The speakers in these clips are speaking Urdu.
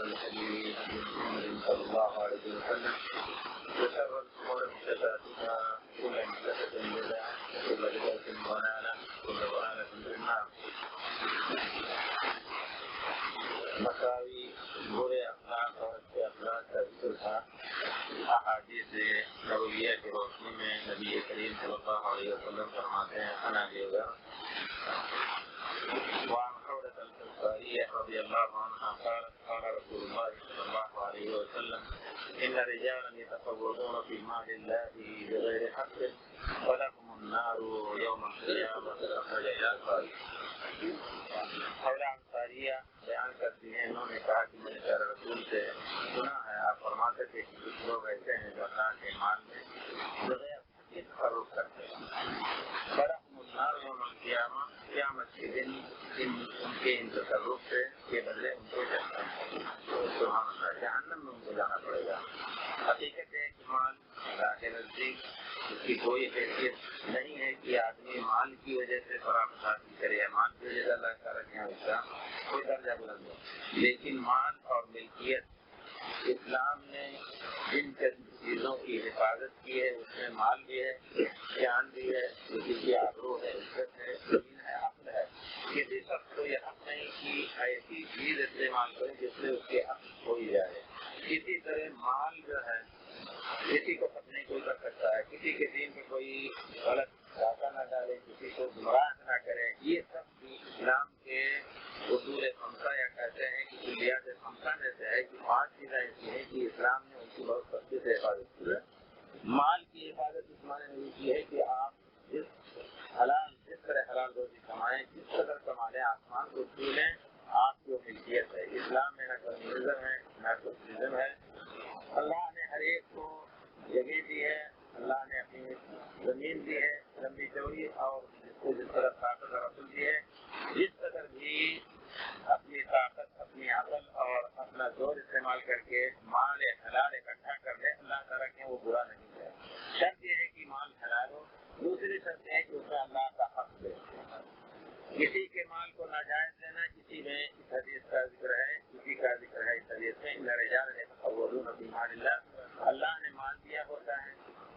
الهدي هدي محمد صلى الله عليه وسلم وشر الأمور محدثاتها كل محدثة بدعة وكل بدعة ضلالة وكل ضلالة في النار. مساوی برے اخلاق اور اچھے اخلاق کا ذکر تھا احادیث نبویہ کی روشنی میں. نبی کریم صلی اللہ علیہ وسلم فرماتے ہیں عن ابی ذر وعن خولة الأنصارية رضي الله عنها قالت قال رسول الله صلى الله عليه وسلم إن رجالا يتفوضون في مال الله بغير حق ولهم النار يوم القيامة. أخرج البخاري. خولة انصاریہ بیان کرتی ہیں، انہوں نے کہا کہ میں نے پیارے رسول سے سنا ہے، آپ فرماتے تھے کہ کچھ لوگ ایسے ہیں جو اللہ کے مال میں بغیر حق کے تصرف کرتے ہیں. برحم النار یوم القیامہ، قیامت کے دن ان کے ان تصرف سے کے بدلے ان کو جانا ہے. سبحان اللہ، جہنم میں ان کو جانا پڑے گا. حقیقت ہے کہ مال اللہ کے نزدیک اس کی کوئی حیثیت نہیں ہے کہ آدمی مال کی وجہ سے فراخ حاصل کرے یا مال کی وجہ سے اللہ تعالیٰ کے یہاں اس کا کوئی درجہ بلند ہو. لیکن مال اور ملکیت اسلام نے جن چیزوں کی حفاظت کی ہے اس میں مال بھی ہے، جان بھی ہے، کسی کی آبرو ہے، عزت ہے، زمین ہے، عقل ہے. کسی شخص کو یہ حق نہیں کہ ایسی چیز استعمال کرے جس سے اس کے حق کھوئی جائے. کسی طرح مال جو ہے کسی کو ختم نہیں کوئی کر سکتا ہے، کسی کے دین پہ کوئی غلط ڈاکہ نہ ڈالے، کسی کو گمراہ نہ کرے. یہ سب بھی اسلام کے اصول خمسہ یا کہتے ہیں کہ کلیات خمسہ میں سے ہے کہ 5 چیزیں ایسی ہیں کہ اسلام نے ان کی بہت سختی سے حفاظت کی ہے. مال کی حفاظت اس معنی میں کی ہے کہ آپ جس طرح حلال روزی کمائیں، جس قدر کما لیں، آسمان کو چھو لیں، آپ کی ملکیت ہے. اسلام میں نہ کمیونزم ہے نہ سوشلزم ہے. اللہ نے ہر ایک کو جگہ دی ہے، اللہ نے اپنی زمین دی ہے لمبی چوڑی، اور جس کو جس طرح طاقت اور عقل دی ہے، جس قدر بھی اپنی طاقت، اپنی عقل اور اپنا زور استعمال کر کے مال حلال اکٹھا کر لے، اللہ تعالیٰ کے وہ برا نہیں ہے. شرط یہ ہے کہ مال حلال ہو. دوسری شرط ہے کہ اس میں اللہ کا حق دے. کسی کے مال کو ناجائز لینا، کسی میں اس حدیث کا ذکر ہے، کسی کا ذکر ہے اس حدیث میں ان رجال یتفوضون فی مال اللہ. اللہ نے مال دیا ہوتا ہے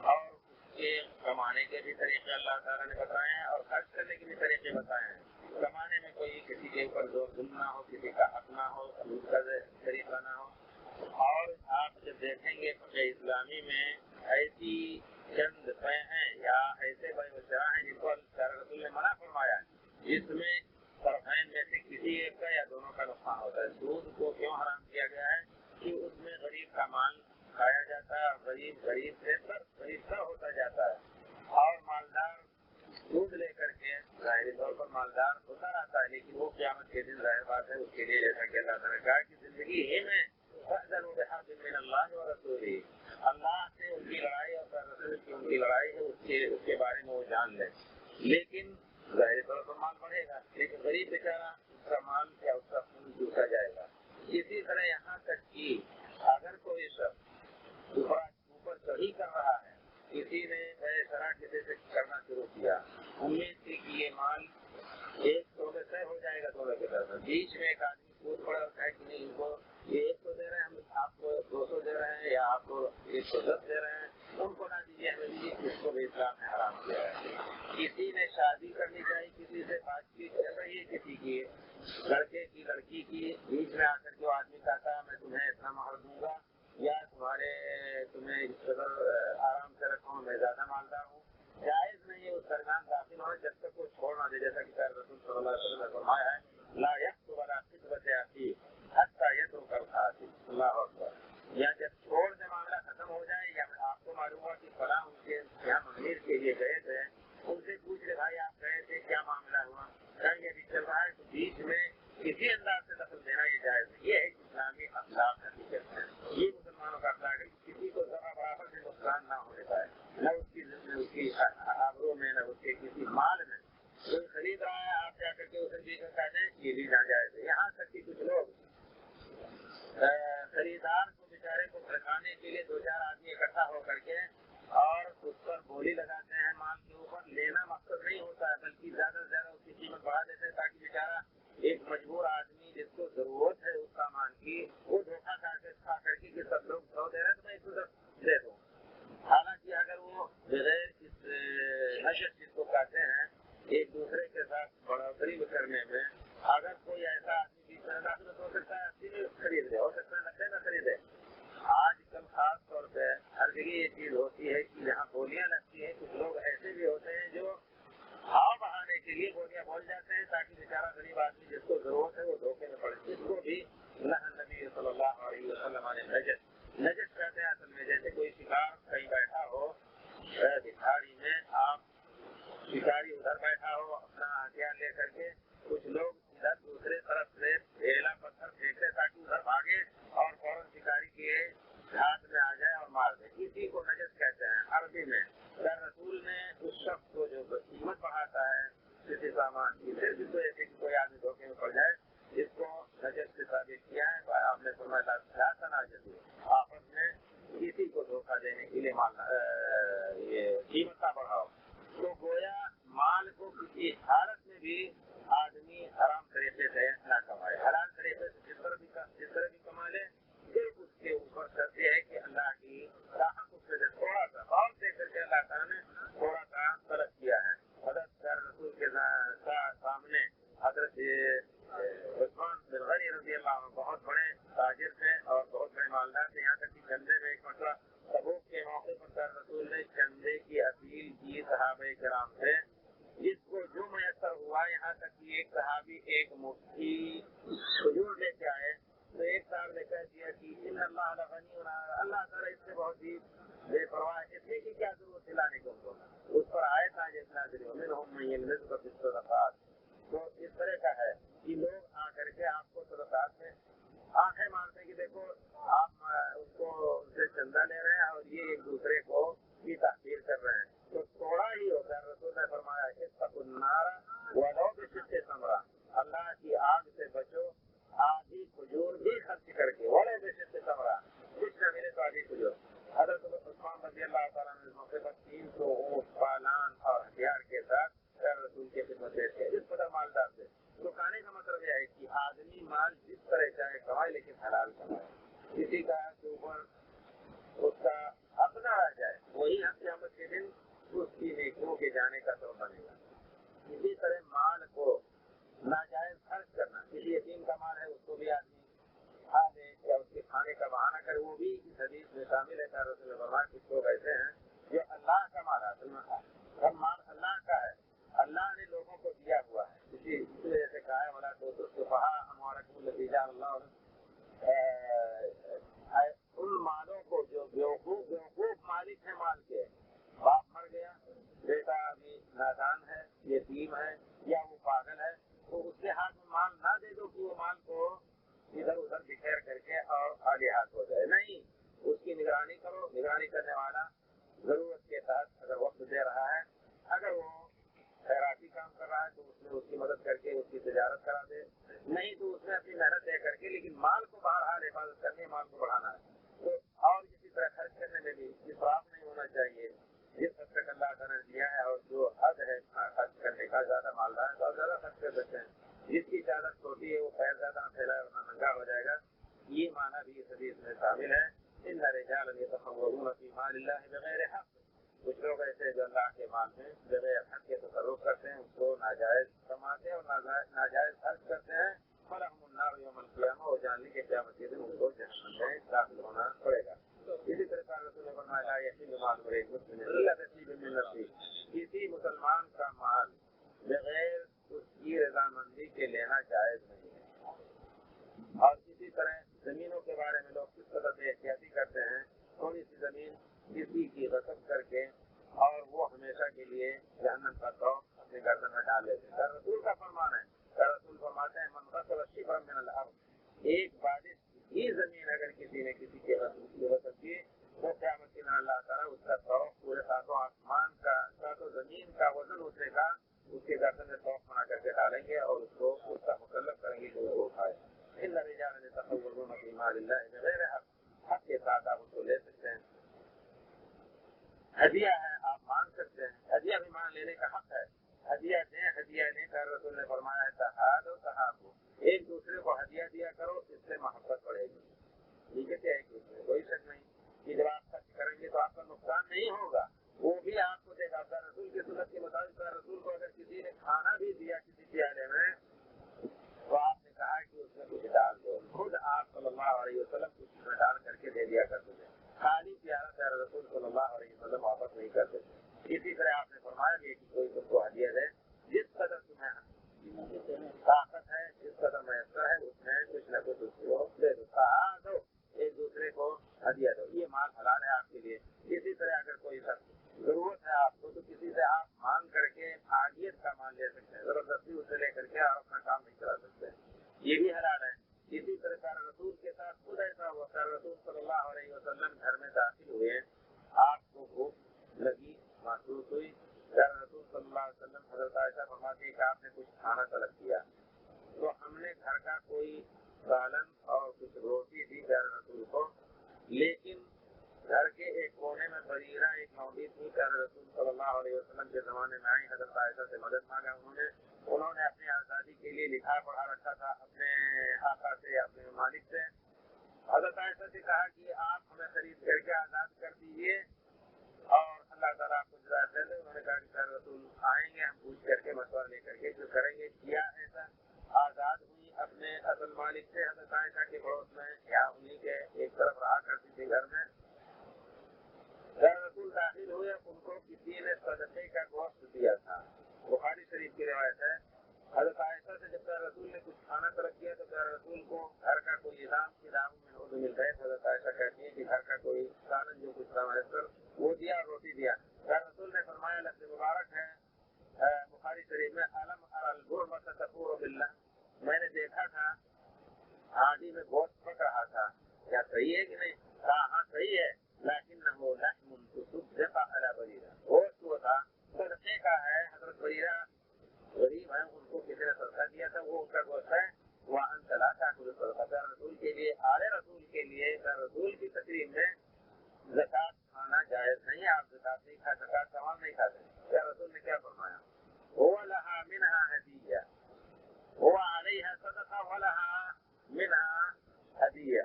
اور اس کے کمانے کے بھی طریقے اللہ تعالیٰ نے بتائے ہیں اور خرچ کرنے کے بھی طریقے بتائے ہیں. کمانے میں کوئی کسی کے اوپر زور ظلم نہ ہو، کسی کا حق نہ ہو، لوٹ کا طریقہ نہ ہو. اور آپ جب دیکھیں گے فقہ اسلامی میں ایسی چند بے ہیں یا ایسے بے وشرا ہیں جن کو اللہ رسول نے منع فرمایا ہے، جس میں طرفین میں سے کسی ایک کا یا دونوں کا نقصان ہوتا ہے. سود کو کیوں حرام کیا گیا ہے کہ اس میں غریب کا مال کھایا جاتا ہے اور غریب سے ہوتا جاتا ہے، اور مالدار سود لے کر کے ظاہری طور پر مالدار ہوتا رہتا ہے. لیکن وہ قیامت کے دن ظاہر بات ہے اس کے لیے جیسا کہ اللہ تعالیٰ نے کہا کہ زندگی ہی میں فَأْذَنُوا بِحَرْبٍ مِّنَ اللَّهِ وَرَسُولِهِ، اللہ سے ان کی لڑائی اور رسول کی ان کی لڑائی ہے، اس کے بارے میں وہ جان لیں. لیکن ظاہر طور پر مال بڑھے گا، لیکن غریب بیچارہ اس کا مال یا اس کا خون چوسا جائے گا. اسی طرح یہاں تک کہ اگر کوئی شخص اوپر چڑھی کر رہا ہے، کسی نے طرح کسی سے کرنا شروع کیا، امید تھی کہ یہ مال ایک تولے سے ہو جائے گا تولے کے طرف، بیچ میں ایک آدمی کود پڑا اور کہا کہ نہیں ان کو یہ 100 دے رہے ہیں، ہم آپ کو 200 دے رہے ہیں یا آپ کو 110 دے رہے ہیں، ان کو نہ دیجیے ہمیں دیجیے. اس کو بھی اسلام نے حرام کیا ہے. کسی نے شادی کرنی چاہیے، کسی سے بات چیت کر رہی ہے، کسی کی لڑکے کی لڑکی کی، بیچ میں آ کر کے وہ آدمی کہتا ہے میں تمہیں اتنا مہر دوں گا یا تمہیں اس قدر آرام سے رکھوں، میں زیادہ مالدار ہوں. جائز نہیں ہے اس درمیان داخل ہونا جب تک وہ چھوڑ نہ دے. جیسا کہ رسول صلی اللہ علیہ وسلم نے فرمایا ہے لا یکتب ولا خطبۃ اخی حتی یترک القاتل. اللہ اکبر. یا جب چھوڑ دے معاملہ ختم ہو جائے، یا آپ کو معلوم ہوا کہ فلاں ان کے یہاں امیر کے لیے گئے تھے، ان سے پوچھ لے بھائی آپ گئے تھے کیا معاملہ ہوا، یہ بھی چل رہا ہے، تو بیچ میں کسی انداز سے دخل دینا یہ جائز نہیں. یہ ہے اسلامی اخلاق حقیقت ہے. یہ مسلمانوں کا اخلاق ہے. کسی کو ذرا برابر سے نقصان نہ ہونے پائے، نہ اس کی آبرو میں، نہ اس کے کسی مال میں. کوئی خرید رہا ہے، آپ جا کر کے اسے دے کر کہہ دیں یہ بھی ناجائز ہے. یہاں تک کہ کچھ لوگ خریدار کو بیچارے کو بھڑکانے کے لیے 2-4 آدمی اکٹھا ہو کر کے اور اس پر بولی لگاتے ہیں مال کے اوپر. لینا مقصد نہیں ہوتا ہے بلکہ زیادہ سے زیادہ اس کی قیمت بڑھا دیتے ہیں تاکہ بیچارہ ایک مجبور آدمی جس کو ضرورت ہے اس سامان کی وہ دھوکہ کھا کر کے سب لوگ دھو دے رہے ہیں تو میں اس کو دے دوں. حالانکہ اگر وہ بغیر اس نشست جس کو کہتے ہیں ایک دوسرے کے ساتھ بڑھوتری کرنے میں اگر کوئی ایسا آدمی بیچ میں داخل ہو سکتا ہے 80 خرید لے، ہو سکتا ہے 90 نہ خریدے. آج کل خاص طور پہ ہر جگہ یہ چیز ہوتی ہے کہ یہاں بولیاں لگتی ہیں. کچھ لوگ ایسے بھی ہوتے ہیں جو بھاؤ بڑھانے کے لیے بولیاں بول جاتے ہیں تاکہ بیچارہ غریب آدمی جس کو ضرورت ہے وہ دھوکے میں پڑے. اس کو بھی نبی صلی اللہ علیہ وسلم نے نجس کہتے ہیں اصل میں. جیسے کوئی شکار کہیں بیٹھا ہو دکھاڑی میں، آپ شکاری ادھر بیٹھا ہو اپنا ہتھیار لے کر کے، کچھ لوگ ادھر دوسرے طرف سے ڈھیلا پتھر پھینکتے تاکہ ادھر بھاگے اور فوراً شکاری کے ہاتھ میں آ جائے اور مار دے. اسی کو نجس کہتے ہیں عربی میں. رسول نے اس شخص کو جو قیمت بڑھاتا ہے کسی سامان کی، صرف تو ایسے کہ کوئی آدمی دھوکے میں پڑ جائے، اس کو نجس سے ثابت کیا ہے. آپ نے فرمایا لا تناجزوا، آپس میں کسی کو دھوکہ دینے کے لیے یہ قیمت نہ بڑھاؤ. تو گویا مال کو کسی حالت میں بھی آدمی حرام طریقے سے نہ کمائے. حلال طریقے سے جس طرح بھی کما لے، صرف اس کے اوپر شرط ہے کہ اللہ کی راحت اس میں سے تھوڑا سا بہت دے کر کے اللہ تعالیٰ نے تھوڑا سا طلب کیا ہے. حضرت رسول کے سامنے حضرت عثمان بن غنی رضی اللہ عنہ بہت بڑے تاجر تھے اور بہت بڑے مالدار تھے. یہاں تک کہ چندے میں ایک مرتبہ تبوک کے موقع پر رسول نے چندے کی اپیل کی صحابہ کرام سے، جس کو جو میسر ہوا. یہاں تک کہ ایک صحابی ایک مٹھی کھجور لے کے آئے تو ایک صاحب نے کہہ دیا کہ ان اللہ غنی، اللہ تعالیٰ اس سے بہت ہی بے پرواہ ہے، اتنے کی کیا ضرورت دلانے کو. اس پر آئے تھا جتنا صدقات. تو اس طرح کا ہے کہ لوگ آ کر کے آپ کو صدقات میں آنکھیں مارتے ہیں کہ دیکھو آپ اس کو ان سے چندہ لے رہے ہیں اور یہ ایک دوسرے کو کی تحقیر کر رہے ہیں. تو تھوڑا ہی ہوتا ہے. رسول نے فرمایا اتقوا النار ولو بشق تمرہ، اللہ کی آگ سے بچو آدھی کھجور بھی خرچ کر کے، ولو بشق تمرہ، کچھ نہ ملے تو آدھی کھجور. حضرت عثمان رضی اللہ تعالیٰ نے اس موقع پر 300 اونٹ پالان اور ہتھیار کے ساتھ رسول کی خدمت پیش کی. جس قدر مالدار تھے. تو کہنے کا مطلب یہ ہے کہ آدمی مال جس طرح چاہے کمائے لیکن حلال کمائے. کسی کا کے اوپر اس کا اپنا رہ جائے وہی ہم قیامت کے دن اس کی نیکیوں کے جانے کا سبب بنے گا. اسی طرح مال کو ناجائز خرچ کرنا، کسی یتیم کا مال ہے اس کو بھی آدمی کھا لے یا اس کے کھانے کا بہانہ کرے، وہ بھی اس حدیث میں شامل ہے. رسول نے فرمایا کچھ لوگ ایسے ہیں جو اللہ کا مال اصل میں سب مال اللہ کا ہے، اللہ نے لوگوں کو دیا ہوا ہے. اسی وجہ سے کہا ہے ولا تسفہوا اموالکم التی جعل اللہ، ان مالوں کو جو بیوقوف مالک ہیں مال کے، باپ مر گیا، بیٹا ابھی نادان ہے، یتیم ہے یا وہ پاگل ہے، تو اس کے ہاتھ میں مال نہ دے دو کہ وہ مال کو ادھر ادھر بکھیر کر کے اور خالی ہاتھ ہو جائے. نہیں، اس کی نگرانی کرو. نگرانی کرنے والا ضرورت کے تحت اگر وقت دے رہا ہے، اگر وہ خیراتی کام کر رہا ہے تو اس میں اس کی مدد کر کے اس کی تجارت کرا دے، نہیں تو اس میں اپنی محنت دے کر کے، لیکن مال کو بہرحال حفاظت کرنی ہے، مال کو بڑھانا ہے. تو اور اسی طرح خرچ کرنے میں بھی اسراف نہیں ہونا چاہیے. جس حد تک اللہ تعالیٰ نے دیا ہے اور جو حد ہے خرچ کرنے کا، زیادہ مالدار ہے تو آپ زیادہ خرچ کر سکتے ہیں. جس کی چادر چھوٹی ہے وہ خیر زیادہ نہ پھیلائے ورنہ ننگا ہو جائے گا. یہ معنی بھی اس حدیث میں شامل ہے. ان رجالا یتخوضون فی مال اللہ بغیر حق، کچھ لوگ ایسے جو اللہ کے مال میں بغیر حق کے تصرف کرتے ہیں، اس کو ناجائز کماتے ہیں اور ناجائز خرچ کرتے ہیں. فلہم النار یوم القیامہ، اور جان لی کہ قیامت کے دن ان کو جہنم میں داخل ہونا پڑے گا. اسی طرح رسول نے فرمایا لا یحل مال امرئ مسلم الا بطیب من نفسہ، کسی مسلمان کا مال بغیر اس کی رضامندی کے لینا جائز نہیں ہے. اور اسی طرح زمینوں کے بارے میں لوگ کس قدر بے احتیاطی کرتے ہیں. تھوڑی سی زمین کسی کی غصب کر کے اور وہ ہمیشہ کے لیے جہنم کا توق اپنے گردن میں ڈال لیتے ہیں. رسول کا فرمان ہے، رسول فرماتے ہیں من غصب شبرا من الارض، ایک بالش ہی زمین اگر کسی نے کسی کی غصب کی تو قیامت کے دن اللہ تعالیٰ اس کا توق پورے ساتوں آسمان کا، ساتوں زمین کا وزن اتنے کا اس کے گردن میں توق بنا کر کے ڈالیں گے اور اس کو اس کا مکلف کریں گے کہ وہ اٹھائے. ان رجالا یتخوضون فی مال اللہ بغیر حق، حق کے ساتھ آپ اس کو لے سکتے ہیں. ہدیہ ہے آپ مانگ سکتے ہیں، ہدیہ بھی مانگ لینے کا حق ہے. ہدیہ دیں، ہدیہ نہیں کر. رسول نے فرمایا تحادوا تحابوا، ایک دوسرے کو ہدیہ آپ اپنا کام نہیں کرا سکتے، یہ بھی حلال ہے۔ اسی طرح پیارے رسول کے ساتھ خود ایسا ہوا، پیارے رسول صلی اللہ علیہ وسلم گھر میں داخل ہوئے، آپ کو بھوک لگی محسوس ہوئی، پیارے رسول صلی اللہ علیہ وسلم حضرت عائشہ فرماتی ہے کہ آپ نے کچھ کھانا طلب کیا، تو ہم نے گھر کا کوئی سالن اور کچھ روٹی دی پیارے رسول کو، لیکن گھر کے ایک کونے میں بریرہ ایک لونڈی تھی، پیارے رسول صلی اللہ علیہ وسلم کے زمانے میں آئی، حضرت عائشہ سے مدد مانگا انہوں نے اپنی آزادی کے لیے لکھا پڑھا رکھا تھا اپنے آقا سے، اپنے مالک سے۔ حضرت عائشہ سے کہا کہ آپ ہمیں خرید کر کے آزاد کر دیجیے اور اللہ تعالیٰ آپ کو ہدایت دے دے۔ انہوں نے کہا کہ پیارے رسول آئیں گے، ہم پوچھ کر کے مشورہ لے کر کے جو کریں گے۔ کیا ایسا آزاد ہوئی اپنے اصل مالک سے حضرت عائشہ کے پڑوس میں، یا انہیں کے ایک طرف رہا کرتی تھی گھر میں۔ رسول داخل ہوئے، ان کو کسی نے صدقے کا گوشت دیا تھا، بخاری شریف کی روایت ہے۔ حضرت عائشہ سے جب رسول نے کچھ کھانا طلب کیا تو رسول کو گھر کا کوئی ادام میں مل گئے۔ حضرت عائشہ کہتی ہے کہ گھر کا کوئی سالن جو کچھ تھا وہ دیا، روٹی دیا۔ رسول نے فرمایا لفظ مبارک ہے بخاری شریف میں، علم الغربۃ تفور باللہ، میں نے دیکھا تھا ہانڈی میں گوشت پک رہا تھا، کیا صحیح ہے کہ نہیں؟ کہا ہاں صحیح ہے، لیکنہ لحم تصدق علی بریرہ، گوشت وہ تھا صدقے کا ہے، حضرت بریرہ غریب ہے، ان کو کسی نے صدقہ دیا تھا، وہ ان کا گوشت ہے۔ وانت لا تاکل الصدقہ، رسول کے لیے، آل رسول کے لیے، رسول کی تقریب میں زکات کھانا جائز نہیں، آپ زکات نہیں کھا، زکات کا مال نہیں کھاتے۔ کیا رسول نے کیا فرمایا؟ هو لها منها ہدیہ، هو علیہ صدقہ ولها منها ہدیہ،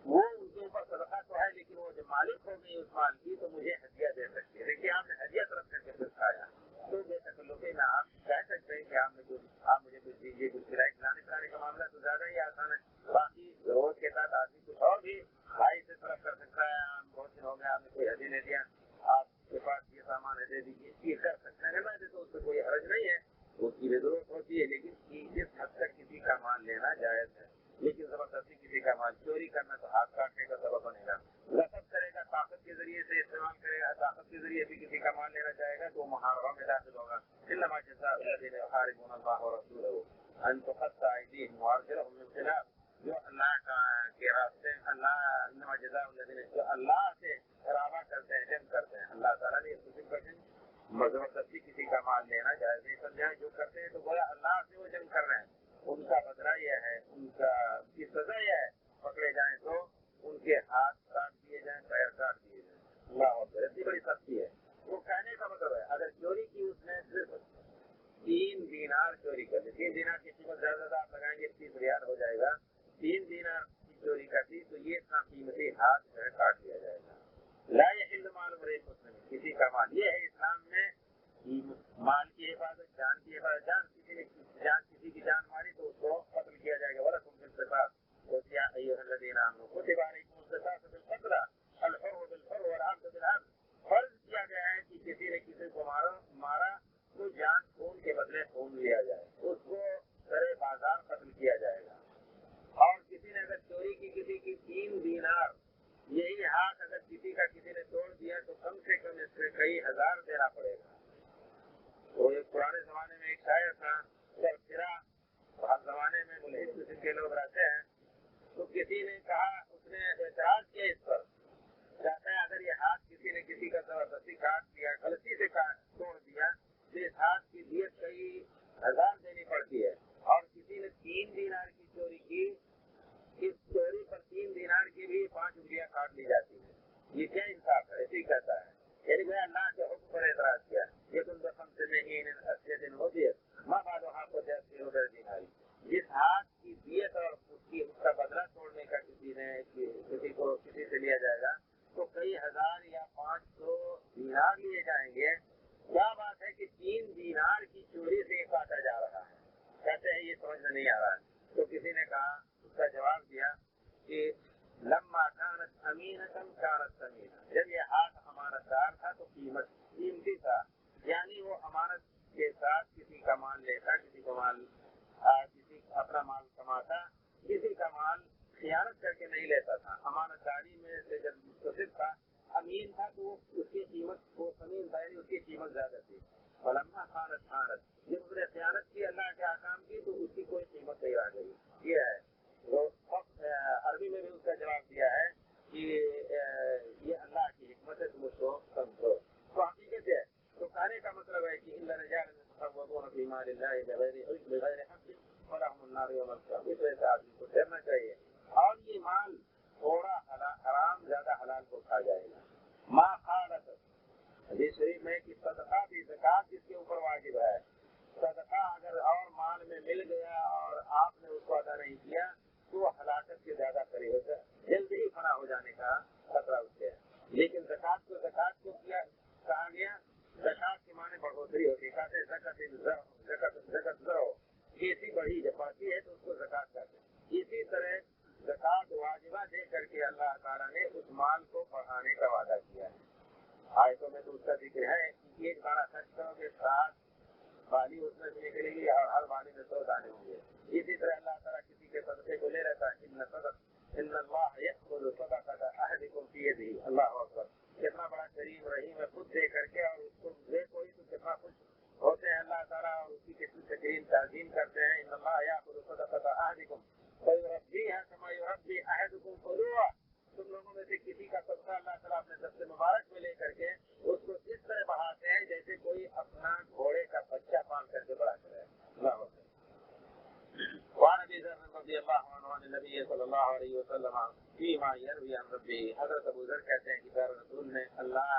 وہ ان کے اوپر صدقہ تو ہے، لیکن وہ جو مالک ہو گئی اس مال کی تو مجھے ہدیہ دے سکتی ہے۔ دیکھیے آپ نے ہدیہ طرف کر کے کچھ کھایا تو بے تکلفی میں آپ کہہ سکتے ہیں کہ آپ مجھے کچھ دیجیے، کچھ کھلانے پلانے کا معاملہ تو زیادہ ہی آسان ہے۔ باقی ضرورت کے ساتھ آدمی کچھ اور بھی بھائی سے طرف کر سکتا ہے، بہت دن ہو گیا آپ نے کوئی ہدیہ نہیں دیا، آپ کے پاس یہ سامان ہے دے دیجیے، یہ کر سکتے ہیں، میں تو اس سے کوئی حرج نہیں ہے، اس کی بھی ضرورت ہوتی ہے، لیکن اس حد تک کسی کا مال لینا جائز ہے۔ لیکن زبردستی کسی کا مال چوری کرنا تو ہاتھ کاٹنے کا سبب بنے گا، غصب کرے گا، طاقت کے ذریعے سے استعمال کرے گا، طاقت کے ذریعے بھی کسی کا مال لینا چاہے گا تو وہ محاربہ میں داخل ہوگا۔ انما جزاء الذین یحاربون اللہ ورسولہ ان تقطع ایدیہم وارجلہم من خلاف، جو اللہ کے راستے، انما جزاء الذین، جو اللہ سے ارادہ کرتے ہیں، جنگ کرتے ہیں، اللہ تعالیٰ نے زبردستی کسی کا مال لینا جائز نہیں سمجھا، جو کرتے ہیں تو گویا اللہ سے وہ جنگ کر رہے ہیں، ان کا بدلہ یہ ہے، ان کی سزا یہ ہے، پکڑے جائیں تو ان کے ہاتھ کاٹ دیے جائیں، پیر کاٹ دیے جائیں۔ اللہ اکبر، اتنی بڑی سختی ہے۔ وہ کہنے کا مطلب ہے اگر چوری کی اس نے صرف 3 دینار چوری کر لی، 3 دینار کی قیمت زیادہ زیادہ آپ لگائیں گے 30 ریال ہو جائے گا، 3 دینار کی چوری کر دی تو یہ اتنا قیمتی ہاتھ جو ہے کاٹ دیا جائے گا۔ لا یحل مال امرئ مسلم، کسی کا مال، یہ ہے اسلام میں مال کی حفاظت، جان کی حفاظت، کسی کی جان ماری تو اس کو قتل کیا جائے گا۔ وَلَكُمْ فِي الْقِصَاصِ يَا أَيُّهَا الَّذِينَ آمَنُوا كُتِبَ عَلَيْكُمُ الْقِصَاصُ فِي الْقَتْلَى الْحُرُّ بِالْحُرِّ وَالْعَبْدُ بِالْعَبْدِ، فرض کیا گیا ہے کہ کسی نے کسی کو مارا تو جان خون کے بدلے خون لیا جائے، اس کو سرے بازار قتل کیا جائے گا۔ اور کسی نے اگر چوری کی کسی کی 3 دینار، یہی ہاتھ اگر کسی کا کسی نے توڑ دیا تو کم سے کم اس سے کئی ہزار دینا پڑے گا۔ تو ایک پرانے زمانے میں ایک شاعر تھا سرفرا، ہر زمانے میں ملحد قسم کے لوگ رہتے ہیں، تو کسی نے کہا، اس نے اعتراض کیا اس پر، کہتا ہے اگر یہ ہاتھ کسی نے کسی کا زبردستی کاٹ دیا، غلطی سے توڑ دیا تو اس ہاتھ کی دیت کئی ہزار دینی پڑتی ہے، اور کسی نے 3 دینار کی چوری کی، اس چوری پر 3 دینار کی بھی 5 انگلیاں کاٹ لی جاتی ہے۔ یہ کیا انصاف ہے؟ ایسے ہی کہتا ہے، یعنی میں اللہ کے حکم پر اعتراض کیا، یہ تم رقم سے نہیں دن ہوتی ہے، ماں بادو ہاتھ کو دیناری، جس ہاتھ کی دیت اور اس کا بدلہ توڑنے کا کسی سے لیا جائے گا تو کئی ہزار یا 500 دینار لیے جائیں گے۔ کیا بات ہے کہ 3 دینار کی چوری سے کاٹا جا رہا ہے، کہتے ہیں یہ سمجھ میں نہیں آ رہا ہے۔ تو کسی نے کہا، اس کا جواب دیا کہ لما كانت امینۃ كانت ثمینۃ، جب یہ ہاتھ امانت دار تھا تو قیمتی تھا، یعنی وہ امانت کے ساتھ کسی کا مال لیتا، کسی اپنا مال کماتا، کسی کا مال خیانت کر کے نہیں لیتا تھا، امانت داری میں سے جب متصف تھا، امین تھا تو اس کی قیمت، وہ ثمین تھا یعنی اس کی قیمت زیادہ تھی۔ فلما خانت جب اس نے خیانت کی اللہ کے احکام کی النار يوم القيامة. اس وجہ سے آدمی کو ڈرنا چاہیے. اور یہ مال تھوڑا حرام زیادہ حلال کو کھا جائے گا. ما خالت حدیث شریف میں کہ صدقہ بھی زکات جس کے اوپر واجب ہے، صدقہ اگر اور مال میں مل گیا اور آپ نے اس کو ادا نہیں کیا تو ہلاکت کے زیادہ قریب ہوتا ہے، جلدی ہی فنا ہو جانے کا خطرہ اس سے ہے. لیکن زکات کو کیا کہا گیا؟ زکات کے معنی بڑھوتری ہوتی ہے. کہتے زکات زرو کیسی بڑھی جب بڑھتی ہے تو اس کو زکات کہتے ہیں. اسی طرح زکات واجبہ دے کر کے اللہ تعالیٰ نے اس مال کو بڑھانے کا وعدہ کیا ہے. آیتوں میں تو اس کا ذکر ہے کہ ایک دانہ خرچ کرو گے 7 بالی اس میں سے نکلے گی اور ہر بالی میں 100 دانے ہوں گے. اسی طرح اللہ تعالیٰ کسی کے صدقے کو لے لیتا ہے. ان اللہ یأخذ صدقۃ احدکم فی یدہ. اللہ اکبر. کتنا بڑا کریم رحیم ہے، خود دے کر کے اور اس کو دے کوئی تو کتنا خوش ہوتے ہیں اللہ تعالیٰ اور اس کی کتنی تکریم تعظیم کرتے ہیں. ان اللہ یأخذ صدقۃ احدکم فیربیھا کما یربی احدکم فلوہ. تم لوگوں میں سے کسی کا صدقہ اللہ تعالیٰ اپنے دست مبارک میں لے کر کے اس کو اس طرح بڑھاتے ہیں جیسے کوئی اپنا گھوڑے کا بچہ پال کر کے بڑا کرے. اللہ اکبر. وعن ابي ذر رضي الله عنه عن النبي صلى الله عليه وسلم فيما يروي عن ربه. حضرت ابو ذر کہتے ہیں کہ پیارے رسول نے اللہ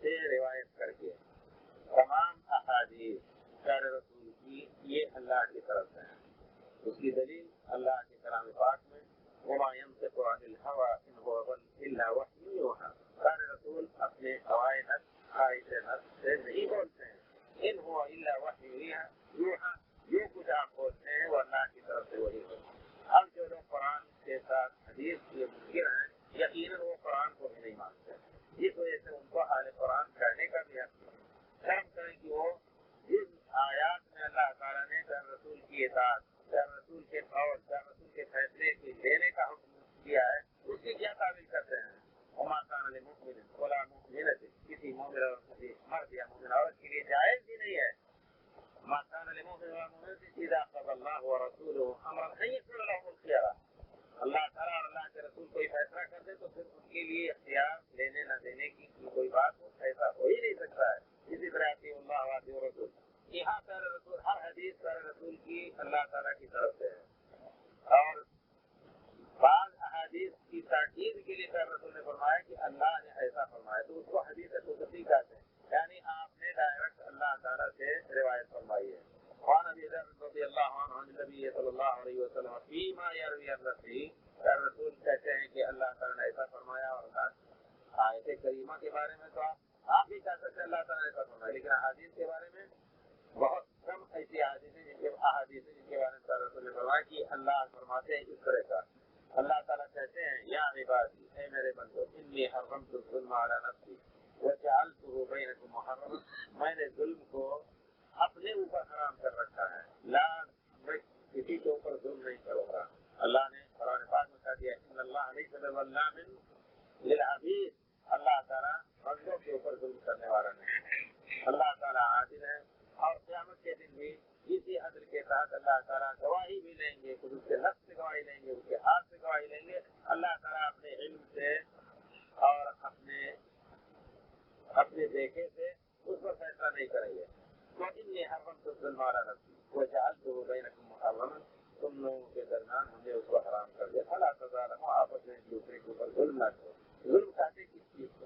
سے روایت کر کے تمام احادیث پیارے رسول کی یہ اللہ کی طرف سے ہیں. اس کی دلیل اللہ کے کلام پاک میں وما ينطق عن الهوى ان هو الا وحي يوحى. پیارے رسول اپنے ہوائے نفس خواہش نفس سے نہیں بولتے ہیں. ان هو الا وحي يوحى. جو کچھ آپ بولتے ہیں وہ اللہ کی طرف سے وہی ہوتا ہے. اب جو لوگ قرآن کے ساتھ حدیث کے منکر ہیں یقیناً وہ قرآن کو بھی نہیں مانتے. اس وجہ سے ان کو اہل قرآن کہنے کا بھی حق نہیں. شرم کریں کہ وہ جس آیات میں اللہ تعالیٰ نے در رسول کی اطاعت، در رسول کے قول، در رسول کے فیصلے کے لینے کا حکم دیا ہے اس کی کیا تعبیر کرتے ہیں. وما كان لمؤمن ولا مؤمنة. کسی مومن اور کسی مرد یا مومن عورت کے لیے جائز بھی نہیں ہے. ما كان لمؤمن ولا مؤمنة إذا قضى الله ورسوله أمرا أن يكون لهم الخيار. اللہ تعالیٰ اور اللہ کے رسول کوئی فیصلہ کر دے تو پھر ان کے لیے اختیار لینے نہ دینے کی کوئی بات ہو، ایسا ہو ہی نہیں سکتا ہے. اسی طرح اطیعوا اللہ واطیعوا الرسول. یہاں پیارے رسول ہر حدیث پیارے رسول کی اللہ تعالیٰ کی طرف سے ہے. اور بعض احادیث کی تاکید کے لیے پیارے رسول نے فرمایا کہ اللہ نے ایسا فرمایا تو اس کو حدیث قدسی کہتے ہیں. یعنی آپ نے ڈائریکٹ اللہ تعالیٰ سے روایت فرمائی ہے. وعن ابي ذر رضي الله عنه عن النبي صلى الله عليه وسلم فيما يروي عن نفسه. رسول کہتے ہیں کہ اللہ تعالیٰ نے ایسا فرمایا. اور آیت کریمہ کے بارے میں تو آپ بھی کہہ سکتے ہیں اللہ تعالیٰ نے ایسا فرمایا، لیکن احادیث کے بارے میں بہت کم ایسی احادیث ہیں جن کے بارے میں رسول نے فرمایا کہ اللہ فرماتے ہیں اس طرح کا. اللہ تعالیٰ کہتے ہیں یا عبادی، اے میرے بندو، انی حرمت الظلم علی نفسی وجعلته بینکم محرما. میں نے ظلم کو اپنے اوپر حرام کر رکھا ہے. لا، میں کسی کے اوپر ظلم نہیں کروں گا. اللہ نے قرآن پاک میں کہا دیا ان اللہ لیس بظلام للعبید. اللہ تعالیٰ بندوں کے اوپر ظلم کرنے والا نہیں. اللہ تعالیٰ عادل ہے. اور قیامت کے دن بھی اسی عدل کے تحت اللہ تعالیٰ گواہی بھی لیں گے. خود اس کے نفس سے گواہی لیں گے، اس کے ہاتھ سے گواہی لیں گے. اللہ تعالیٰ اپنے علم سے اور اپنے دیکھے سے اس پر فیصلہ نہیں کریں گے. تو انی حرمت الظلم علی نفسی وجعلته بینکم محرما. تم لوگوں کے درمیان ہم نے اس کو حرام کر دیا. فلا تظالموا. آپس میں ایک دوسرے کے اوپر ظلم نہ کرو. ظلم کہتے کس چیز کو؟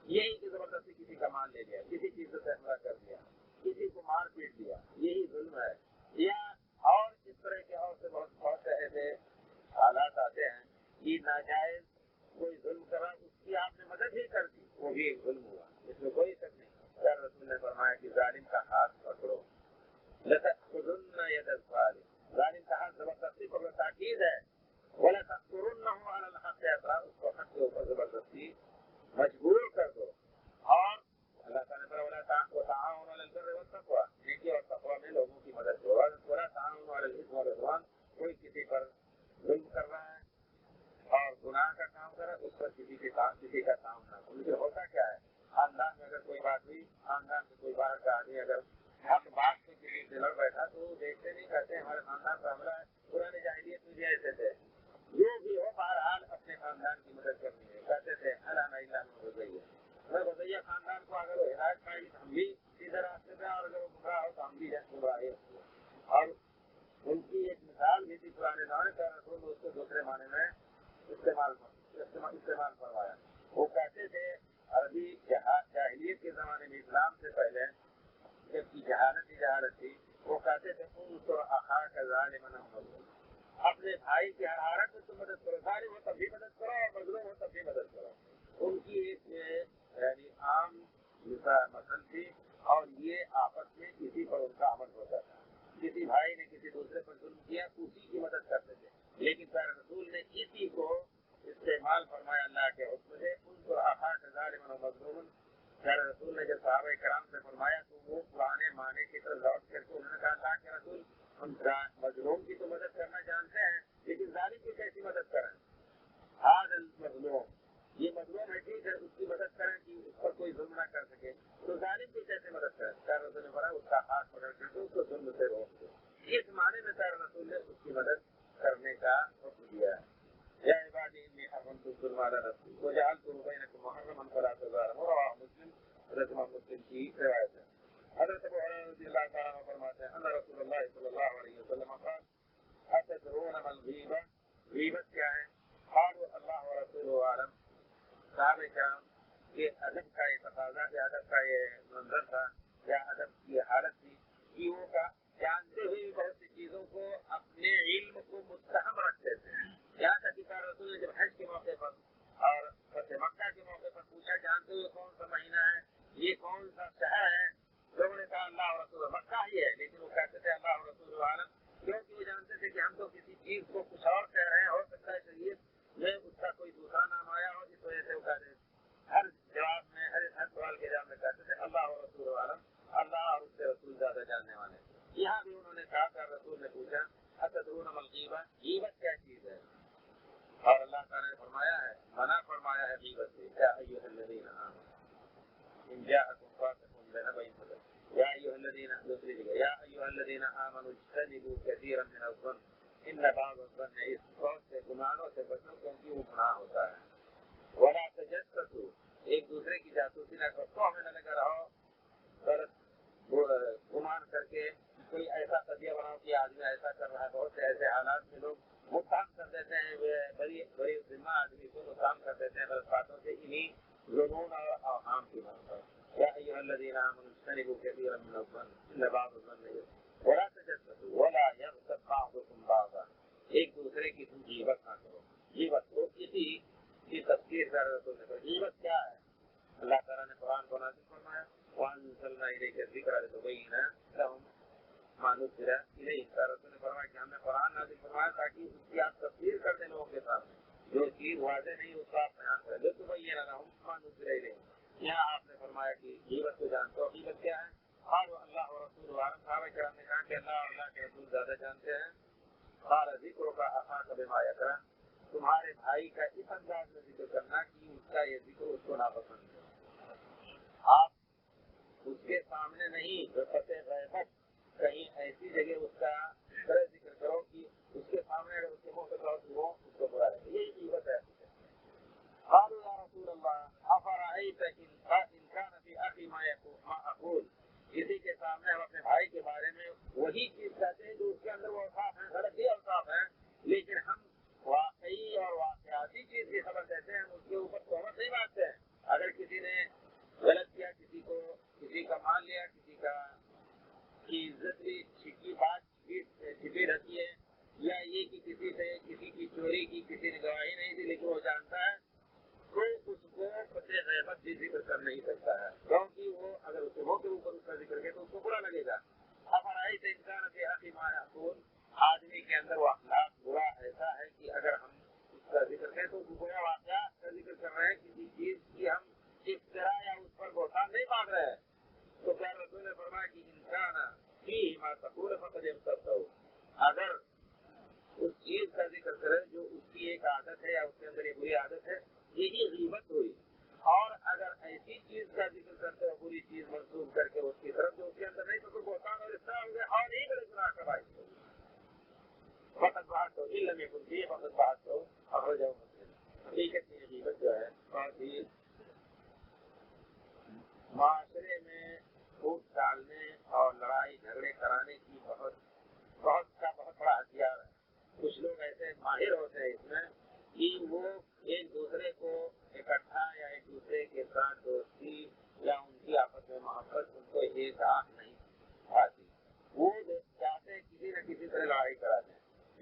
یہی کہ زبردستی کسی کا مان لے لیا، کسی چیز سے فیصلہ کر دیا، کسی کو مار پیٹ دیا، یہی ظلم ہے. یا اور اس طرح کے اور سے بہت سے ایسے حالات آتے ہیں کہ ناجائز کوئی ظلم کرا، اس کی آپ نے مدد ہی کر دی، وہ بھی ایک ظلم ہوا. اس میں کوئی شک نہیں. رسول نے فرمایا کہ ظالم کا ہاتھ پکڑو. لتأخذن يد الظالم. ظالم کا ہاتھ زبردستی پکڑو. تاکید ہے وَلَتَأْثُرُنَّهُ عَلَى الْحَقِّ اعْتِرَاضًا. اس کو حق کے اوپر زبردستی مجبور کر دو. اور اللہ تعالیٰ نے وَتَعَاوَنُوا عَلَى الْبِرِّ وَالتَّقْوَىٰ. نیکی اور تقویٰ میں لوگوں کی مدد کرو. وَلَا تَعَاوَنُوا عَلَى الْإِثْمِ وَالْعُدْوَانِ. کوئی کسی پر ظلم کر رہا ہے اور گناہ کا کام کر رہا ہے، اس پر کسی کا کام نہ کرو. لیکن ہوتا کیا ہے، خاندان میں اگر کوئی بات ہوئی، خاندان سے کوئی باہر کا آدمی اگر حق بات سے کسی سے لڑ بیٹھا تو وہ دیکھتے نہیں، کہتے ہیں ہمارے خاندان کا حملہ ہے، پرانی جاہلیت میں بھی ایسے تھے. جو بھی ہو بہرحال اپنے خاندان کی مدد کرنی ہے. کہتے تھے میں بتائیے خاندان کو اگر وہ ہدایت پائے گی تو ہم بھی سیدھے راستے پہ، اور اگر وہ گمراہ ہو تو ہم بھی گمراہ. اور ان کی ایک مثال زمانے میں استعمال فرمایا. وہ کہتے تھے عربی جاہلیت کے زمانے میں اسلام سے پہلے جب کی جہالت تھی وہ کہتے تھے انصر اخاک ظالما او مظلوما. اپنے بھائی کی ہر حالت میں تم مدد کرو، ظالم ہو تب بھی مدد کرو اور مظلوم ہو تب بھی مدد کرو. ان کی ایک یعنی عام مثل تھی اور یہ آپس میں کسی پر ان کا عمل ہوتا تھا. کسی بھائی نے کسی دوسرے پر ظلم کیا اسی کی مدد کرتے تھے. لیکن پیارے رسول نے اسی کو استعمال فرمایا اللہ کے حکم سے انصر اخاک ظالما او مظلوما. پیارے رسول نے جب صحابہ کرام سے فرمایا تو وہ پرانے معنی کی طرف لوٹ کر کے انہوں نے کہا اللہ کے رسول ہم مظلوم کی تو مدد کرنا جانتے ہیں لیکن ظالم کی کیسی مدد کریں؟ هذا المظلوم، یہ مظلوم ہے ٹھیک ہے اس کی مدد کریں کہ اس پر کوئی ظلم نہ کر سکے، تو ظالم کی کیسے مدد کریں؟ پیارے رسول نے فرمایا اس کا ہاتھ پکڑ کر کے اس کو ظلم سے روک دو. اس معنی میں پیارے رسول نے اس کی مدد کرنے کا حکم دیا ہے. یا عبادی انی حرمت الظلم علی نفسی وجعلته بینکم محرما فلا تظالموا. رواہ مسلم، حضرت امام مسلم کی روایت ہے. حضرت ابو ہریرہ رضی اللہ تعالیٰ عنہ فرماتے ہیں ان رسول اللہ صلی اللہ علیہ وسلم قال اتدرون ما الغیبہ، غیبت کیا ہے؟ قالوا اللہ ورسولہ اعلم. صحابہ کرام کے ادب کا یہ تقاضا یا ادب کا یہ منظر تھا یا ادب کی حالت تھی کہ وہ کا جانتے ہوئے بہت سی چیزوں کو اپنے علم کو مستحم رکھتے تھے. یہاں تک کہ رسول نے جب حج کے موقع پر اور فتح مکہ کے موقع پر پوچھا جانتے ہوئے کون سا مہینہ ہے، یہ کون سا شہر ہے، لوگوں نے کہا اللہ رسول مکہ ہی ہے، لیکن وہ کہتے تھے اللہ رسول عالم، کیونکہ وہ جانتے تھے کہ ہم تو کسی چیز کو کچھ اور کہہ رہے ہیں، ہو سکتا ہے شریعت میں اس کا کوئی دوسرا نام آیا ہو، اس وجہ سے وہ کہتے تھے ہر جواب میں ہر سوال کے جواب میں کہتے تھے اللہ رسول عالم، اللہ اور اس کے رسول زیادہ جاننے والے. یہاں بھی انہوں نے کہا کہ رسول نے پوچھا اتدرون ما الغیبہ، غیبت کیا چیز ہے؟ اور اللہ تعالیٰ نے فرمایا ہے، منع فرمایا ہے غیبت سے. یا ایھا الذین آمنوا ان جاءکم فاسق بنبأ فتبینوا. یا ایھا الذین، دوسری جگہ یا ایھا الذین آمنوا اجتنبوا کثیرا من الظن ان بعض الظن اثم. بہت سے گناہوں سے بچو کیونکہ وہ گناہ ہوتا ہے. ولا تجسسوا، ایک دوسرے کی جاسوسی نہ کرو. تو ہمیں نہ لگا رہو گمان کر کے کوئی ایسا قضیہ بناؤ کہ آدمی ایسا کر رہا ہے. بہت سے ایسے حالات میں لوگ متہم کر دیتے ہیں، بڑی ذمہ آدمی کو متہم کر دیتے ہیں غلط باتوں سے، انہیں ظنون اور اوہام کی بات پر. یا ایھا الذین آمنوا اجتنبوا کثیرا من الظن ان بعض الظن اثم ولا تجسسوا ولا یغتب بعضکم بعضا. ایک دوسرے کی تم غیبت نہ کرو. غیبت کو اسی کی تفسیر کر رسول نے. غیبت کیا ہے؟ اللہ تعالیٰ نے قرآن کو نازل فرمایا وانزلنا الیک الذکر لتبین لهم ما نزل الیک. رسول نے فرمایا کہ ہم نے قرآن نازل فرمایا تاکہ اس کی آپ تفسیر کر دیں لوگوں کے سامنے. جو چیز واضح نہیں اس کو آپ بیان کریں. لتبین لهم ما نزل الیک. یہاں آپ نے فرمایا کہ غیبت کو جانتے ہو. غیبت کیا ہے؟ قالوا اللہ ورسولہ اعلم. صحابہ کرام نے کہا کہ اللہ اور اللہ کے رسول زیادہ جانتے ہیں. قال ذکرک اخاک بما یکرہ، تمہارے بھائی کا اس انداز میں ذکر کرنا کہ اس کا یہ ذکر اس کو ناپسند ہے. آپ اس کے سامنے نہیں فتح غیبت کہیں ایسی جگہ اس کا طرح ذکر کرو کہ اس کے سامنے اگر اس کے منہ پہ کہو تو وہ اس کو برا لگے. یہی غیبت ہے. قالوا یا رسول اللہ افرأیت ان کان فی اخی ما اقول. کسی کے سامنے ہم اپنے بھائی کے بارے میں وہی چیز کہتے ہیں جو اس کے اندر وہ اوصاف ہیں، غلطی اوصاف ہیں، لیکن ہم واقعی اور واقعاتی چیز کی خبر دیتے ہیں، اس کے اوپر تہمت نہیں باندھتے ہیں. اگر کسی نے غلط کیا، کسی کا مان لیا، کسی کا کی عزت بھی چھپی بات چھپی رہتی ہے، یا یہ کہ کسی کی چوری کی کسی نے گواہی نہیں دی لیکن وہ جانتا ہے، تو اس کو فتح غیبت بھی ذکر کر نہیں سکتا ہے، کیونکہ وہ اگر اس کے منہ کے اوپر اس کا ذکر کرے تو اس کو برا لگے گا. افرأیت ان کان فی اخی ما یقول. آدمی کے اندر وہ اخلاق برا ایسا ہے کہ اگر ہم اس کا ذکر کریں تو گویا واقعہ کا ذکر کر رہے ہیں، کسی چیز کی ہم افتراء یا اس پر بہتان نہیں مانگ رہے ہیں. تو پیارے رسول نے فرمایا کہ انسان فیہ ما تقول فقد امتدہ. اگر اس چیز کا ذکر کرے جو اس کی ایک عادت ہے یا اس کے اندر ایک بری عادت ہے، یہی غیبت ہوئی. اور اگر ایسی چیز کا ذکر کرتے ہو بری چیز منسوخ کر کے اس کی طرف جو اس کے اندر نہیں تو بہتان اور افتراء ہو گئے اور ہی بڑے گناہ کا باعث ہو. فقط بات ہو علم یکن فیہ فقط بات ہو اخرجہ مسلم. حقیقت میں غیبت جو ہے بہت ہی معاشرے میں پھوٹ ڈالنے اور لڑائی جھگڑے کرانے کی بہت بڑا ہتھیار ہے. کچھ لوگ ایسے ماہر ہوتے ہیں اس میں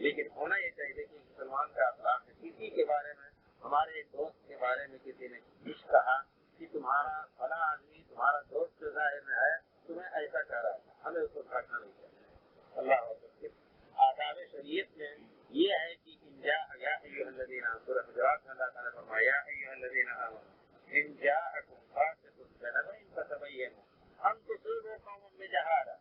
لیکن ہونا یہ چاہیے کہ مسلمان کا اخلاق ہے. کسی کے بارے میں، ہمارے ایک دوست کے بارے میں کسی نے کچھ کہا کہ تمہارا فلاں آدمی تمہارا دوست جو ظاہر میں ہے تمہیں ایسا کہہ رہا ہے، ہمیں اس کو کاٹنا نہیں چاہیے. اللہ اکبر. آداب شریعت میں یہ ہے کہ یا ایھا الذین آمنوا، سورۃ حجرات میں اللہ تعالیٰ نے فرمایا یا ایھا الذین آمنوا ان جاءکم فاسق بنبأ فتبینوا ان تصیبوا قوما بجہالہ.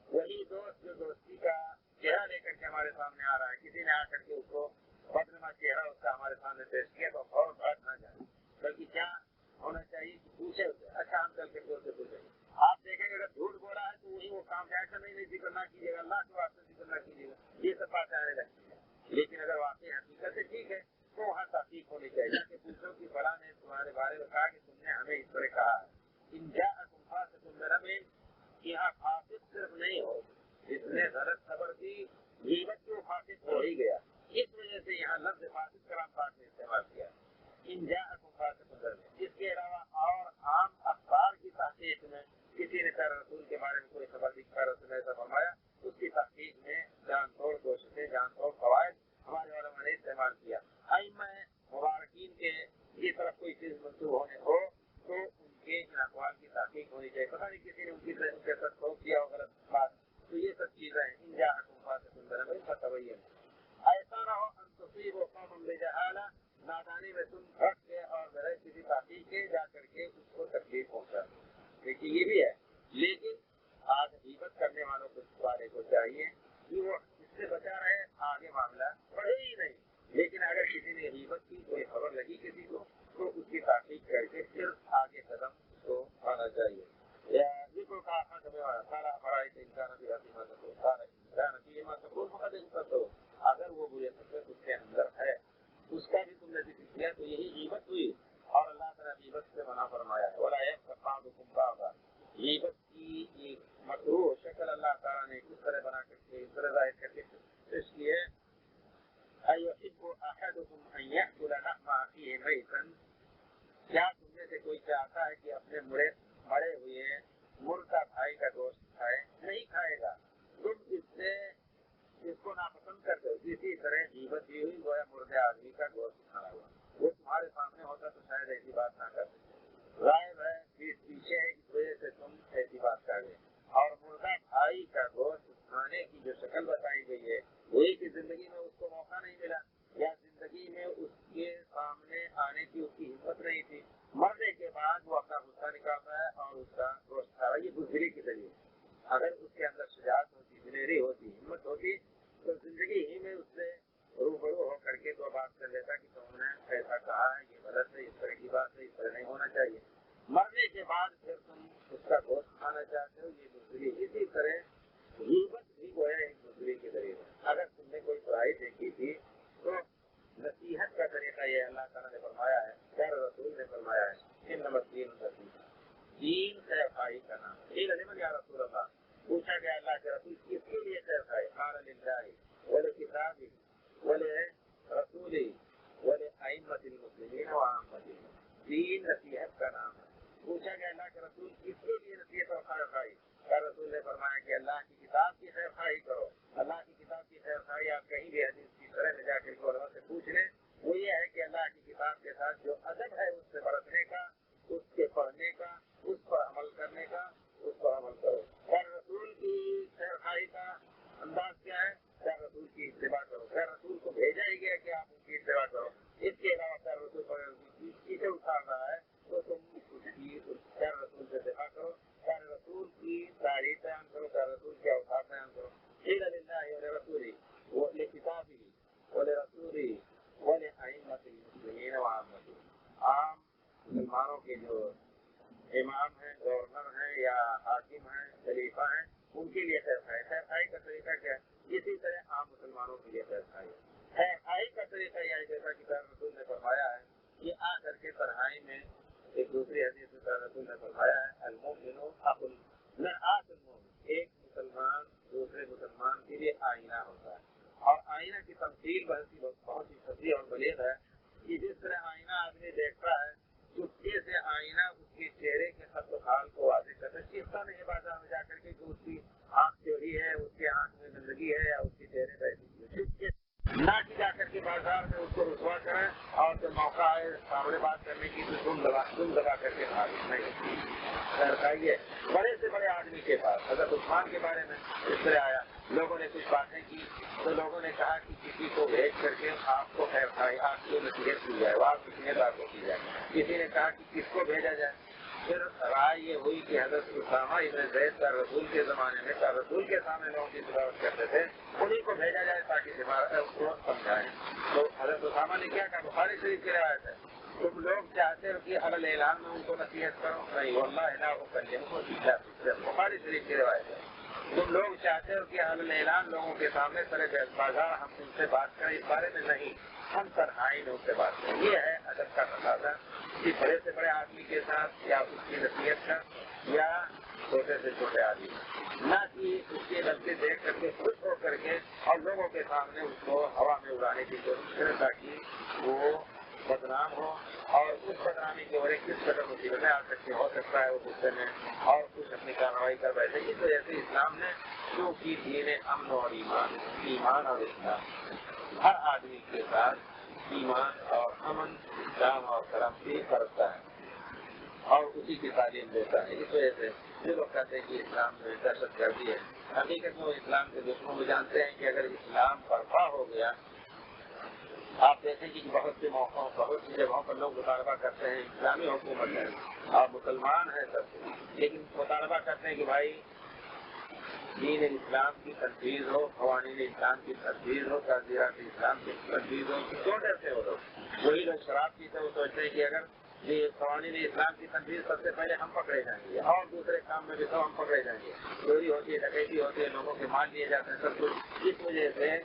وہی دوست جو دوستی کا چہرہ لے کر کے ہمارے سامنے آ رہا ہے، کسی نے آ کر کے اس کو بدنما چہرہ اس کا ہمارے سامنے پیش کیا تو فوراً بات نہ جائے، بلکہ کیا ہونا چاہیے کہ پوچھے اسے. اچھا ہم چل کے سے پوچھیں. آپ دیکھیں گے اگر جھوٹ بولا ہے تو وہی وہ کام جائے گا، نہیں ذکر نہ کیجیے گا، اللہ کے واسطے ذکر نہ کیجیے گا، یہ سب باتیں آنے لگتی ہیں. لیکن اگر واقعی حقیقت ہے ٹھیک ہے تو وہاں تحقیق ہونی چاہیے کہ پوچھو کہ فلاں نے تمہارے بارے میں کہا کہ تم نے ہمیں اس طرح کہا ہے. ان جاءکم فاسق بنبأ، یہاں فاسق صرف نہیں ہو، جس نے غلط خبر دی غیبت کو فاسق ہو ہی گیا. اس وجہ سے یہاں لفظ فاسق کلام پاک نے استعمال کیا. ان جاءکم فاسق بنبأ. اس کے علاوہ اور عام اخبار کی تحقیق میں کسی نے رسول کے بارے میں کوئی خبر دی، رسول نے ایسا فرمایا، اس کی تحقیق میں جان توڑ کوششیں، جان توڑ فوائد ہمارے علماء نے استعمال کیا. ائمہ مبارکین کے یہ طرف کوئی چیز منسوب ہونے ہو تو ان کے ان اقوال کی تحقیق ہونی چاہیے. پتہ نہیں کسی نے ان کی طرف ٹھوک دیا ہو غلط بات. تو یہ سب چیزیں ان جاءکم فاسق بنبأ فتبینوا. ایسا نہ ہو ان تصیبوا قوما بجہالہ، نادانی میں تم بھٹک کے اور بغیر کسی تحقیق کے جا کر کے اس کو تکلیف پہنچا. دیکھیے یہ بھی ہے. لیکن آج غیبت کرنے والوں کو والے کو چاہیے کہ وہ اس سے بچا رہے، آگے معاملہ بڑھے ہی نہیں. لیکن اگر کسی نے غیبت کی، کوئی خبر لگی کسی کو، تو اس کی تحقیق کر کے پھر آگے قدم اس کو آنا چاہیے. ذکر کا سارا بڑائی سے انسان بھی حقیقت کو سارا انسان کی مقدم، اگر وہ برے فطرت اس کے اندر ہے اس کا بھی تم نے ذکر کیا تو یہی غیبت ہوئی. اور اللہ تعالیٰ غیبت سے منع فرمایا ہے. ولا یغتب بعضکم بعضا. غیبت کی ایک مکروہ شکل اللہ تعالیٰ نے اس طرح بنا کر کے، اس طرح ظاہر کر کے پیش کی ہے. ایحب احدکم ان یأکل لحم اخیہ میتا. کیا تم میں سے کوئی چاہتا ہے کہ اپنے مرے ہوئے مردہ بھائی کا گوشت کھائے؟ نہیں کھائے گا. تم اس کو ناپسند کرتے ہو. اسی طرح غیبت بھی ہوئی، گویا مردے آدمی کا گوشت کھانا ہوا. وہ تمہارے سامنے ہوتا تو شاید ایسی بات نہ کرتے. غائب ہے، پیچھے ہے، اس وجہ سے تم ایسی بات کر گئے. اور مردہ بھائی کا گوشت کھانے کی جو شکل بتائی گئی ہے وہی کہ زندگی میں اس کو موقع نہیں ملا، یا زندگی میں اس کے سامنے آنے کی اس کی ہمت نہیں تھی. مرنے کے بعد وہ اپنا غصہ نکالتا ہے اور اس کا گوشت کھا رہا ہے. یہ بزدلی کی ذریعے. اگر اس کے اندر شجاعت ہوتی، دلیری ہوتی، ہمت ہوتی تو زندگی ہی میں اس سے روبرو ہو کر کے دو بات کر لیتا کہ تم نے ایسا کہا ہے، یہ غلط ہے، اس طرح کی بات ہے، اس طرح نہیں ہونا چاہیے. مرنے کے بعد پھر تم اس کا گوشت کھانا چاہتے ہو، یہ بزدلی. اسی طرح غیبت بھی گویا ایک بزدلی کے ذریعے. اگر تم نے کوئی برائی دیکھی تھی تو نصیحت کا طریقہ یہ اللہ تعالیٰ نے فرمایا ہے، خیر رسول نے فرمایا ہے انما الدین النصیحہ. دین خیر خواہی کا نام. قیل لمن یا رسول اللہ، پوچھا گیا اللہ کے رسول کس کے لیے خیر خواہی؟ قال للہ ولکتابہ ولرسولہ ولأئمۃ المسلمین وعامتہم. دین نصیحت کا نام ہے. پوچھا گیا اللہ کے رسول کس کے لیے نصیحت اور خیر خواہی؟ رسول نے فرمایا کہ اللہ کی کتاب کی خیر خواہی کرو. اللہ کی کتاب کی خیر خواہی آپ کہیں بھی حدیث کی طرح میں جا کر کے علماء سے پوچھ لیں. وہ یہ ہے کہ اللہ کی کتاب کے ساتھ جو ادب ہے اس سے برتنے کا، اس کے پڑھنے کا، اس پر عمل کرنے کا، اس پر عمل کرو. خیر رسول کی خیر خواہی کا انداز کیا ہے؟ خیر رسول کی اتباع کرو. خیر رسول کو بھیجا ہی گیا کہ آپ ان کی اتباع کرو. اس کے علاوہ خیر رسول پر پیچھے اٹھا رہا ہے تو تم اس کی خیر رسول سے دفاع کرو. خیر رسول کی تعریف بیان کرو، خیر رسول کے اوصاف بیان کرو. قیل للہ ولرسولہ ولکتابہ ولرسولہ ولأئمۃ المسلمین وعامتہم. عام مسلمانوں کے جو امام ہیں، گورنر ہیں یا حاکم ہیں، خلیفہ ہیں، ان کے لیے خیر خواہی. خیر خواہی کا طریقہ کیا ہے؟ اسی طرح عام مسلمانوں کے لیے خیر خواہی. خیر خواہی کا طریقہ یہ ہے جیسا کہ خیر رسول نے فرمایا ہے. یہ آ کر کے تنہائی میں ایک دوسری حدیث میں خیر رسول نے فرمایا ہے المؤمن اخو مرآۃ المؤمن. ایک مسلمان دوسرے مسلمان کے لیے آئینہ ہوتا ہے. اور آئینہ کی تمثیل بہت ہی فصیح اور بلیغ ہے کہ جس طرح آئینہ آدمی دیکھتا ہے چپکے سے آئینہ اس کے چہرے کے خط و خال کو واضح کرتا ہے. چیختا نہیں بازار میں جا کر کے کہ اس کی آنکھ چوری ہے، اس کے آنکھ میں گندگی ہے یا اس کے چہرے پہ چپکے بتائیے بڑے سے بڑے آدمی کے پاس حضرت عثمان کے بارے میں اس طرح آیا، لوگوں نے کچھ باتیں کی تو لوگوں نے کہا کہ کسی کو بھیج کر کے آپ کو آپ کی نصیحت کی جائے، آپ کی نصیحت کو کی جائے۔ کسی نے کہا کہ کس کو بھیجا جائے، پھر رائے یہ ہوئی کہ حضرت اسامہ ابن زید کا رسول کے زمانے میں رسول کے سامنے لوگوں کی تلاوت کرتے تھے، انہیں کو بھیجا جائے تاکہ کو سمجھائیں۔ تو حضرت اسامہ نے کیا کہا، بخاری شریف کی روایت ہے، تم لوگ چاہتے ہو کہ علی اعلان میں ان کو نصیحت کرو، نہیں واللہ لا اکلمکم، بخاری شریف کی روایت ہے، تم لوگ چاہتے ہو کہ علی اعلان لوگوں کے سامنے سر بازار ہم ان سے بات کریں، اس بارے میں نہیں، ہم تنہائی میں ان سے بات کریں۔ یہ ہے ادب کا تقاضا کہ بڑے سے بڑے آدمی کے ساتھ یا اس کی نصیحت کا یا چھوٹے سے چھوٹے آدمی، نہ کہ اس کی غلطی دیکھ کر کے خوش ہو کر کے اور لوگوں کے سامنے اس کو ہوا میں اڑانے کی کوشش کریں تاکہ وہ بدنام ہو، اور اس بدنامی کی وجہ کس قدر مصیبتیں آ سکتی ہو سکتا ہے وہ غصے میں اور کچھ اپنی کارروائی کر بیٹھے۔ اس وجہ سے اسلام نے جو کی دین امن اور ایمان اور اسلام ہر آدمی کے ساتھ ایمان اور امن، اسلام اور ترقی کرتا ہے اور اسی کی تعلیم دیتا ہے۔ اس وجہ سے جو لوگ کہتے ہیں کہ اسلام میں دہشت گردی ہے، حقیقت میں وہ اسلام کے دشمن کو جانتے ہیں کہ اگر اسلام برپا ہو گیا، آپ دیکھیں کہ بہت سے موقعوں بہت سی جگہوں پر لوگ مطالبہ کرتے ہیں اسلامی حکومت ہے اور مسلمان ہیں سب، لیکن مطالبہ کرتے ہیں کہ بھائی دین اسلام کی تنفیذ ہو، قوانین اسلام کی تنفیذ ہو، تعزیرات اسلام کی تنفیذ ہو۔ کیوں ڈرتے ہو لوگ؟ وہی لوگ شراب پیتے وہ سوچتے ہیں کہ اگر یہ قوانین اسلام کی تنفیذ سب سے پہلے ہم پکڑے جائیں گے اور دوسرے کام میں بھی سب ہم پکڑے جائیں گے، چوری ہوتی ہے، ڈکیتی ہوتی ہے، لوگوں کے مال لیے جاتے ہیں، سب کچھ۔ اس وجہ سے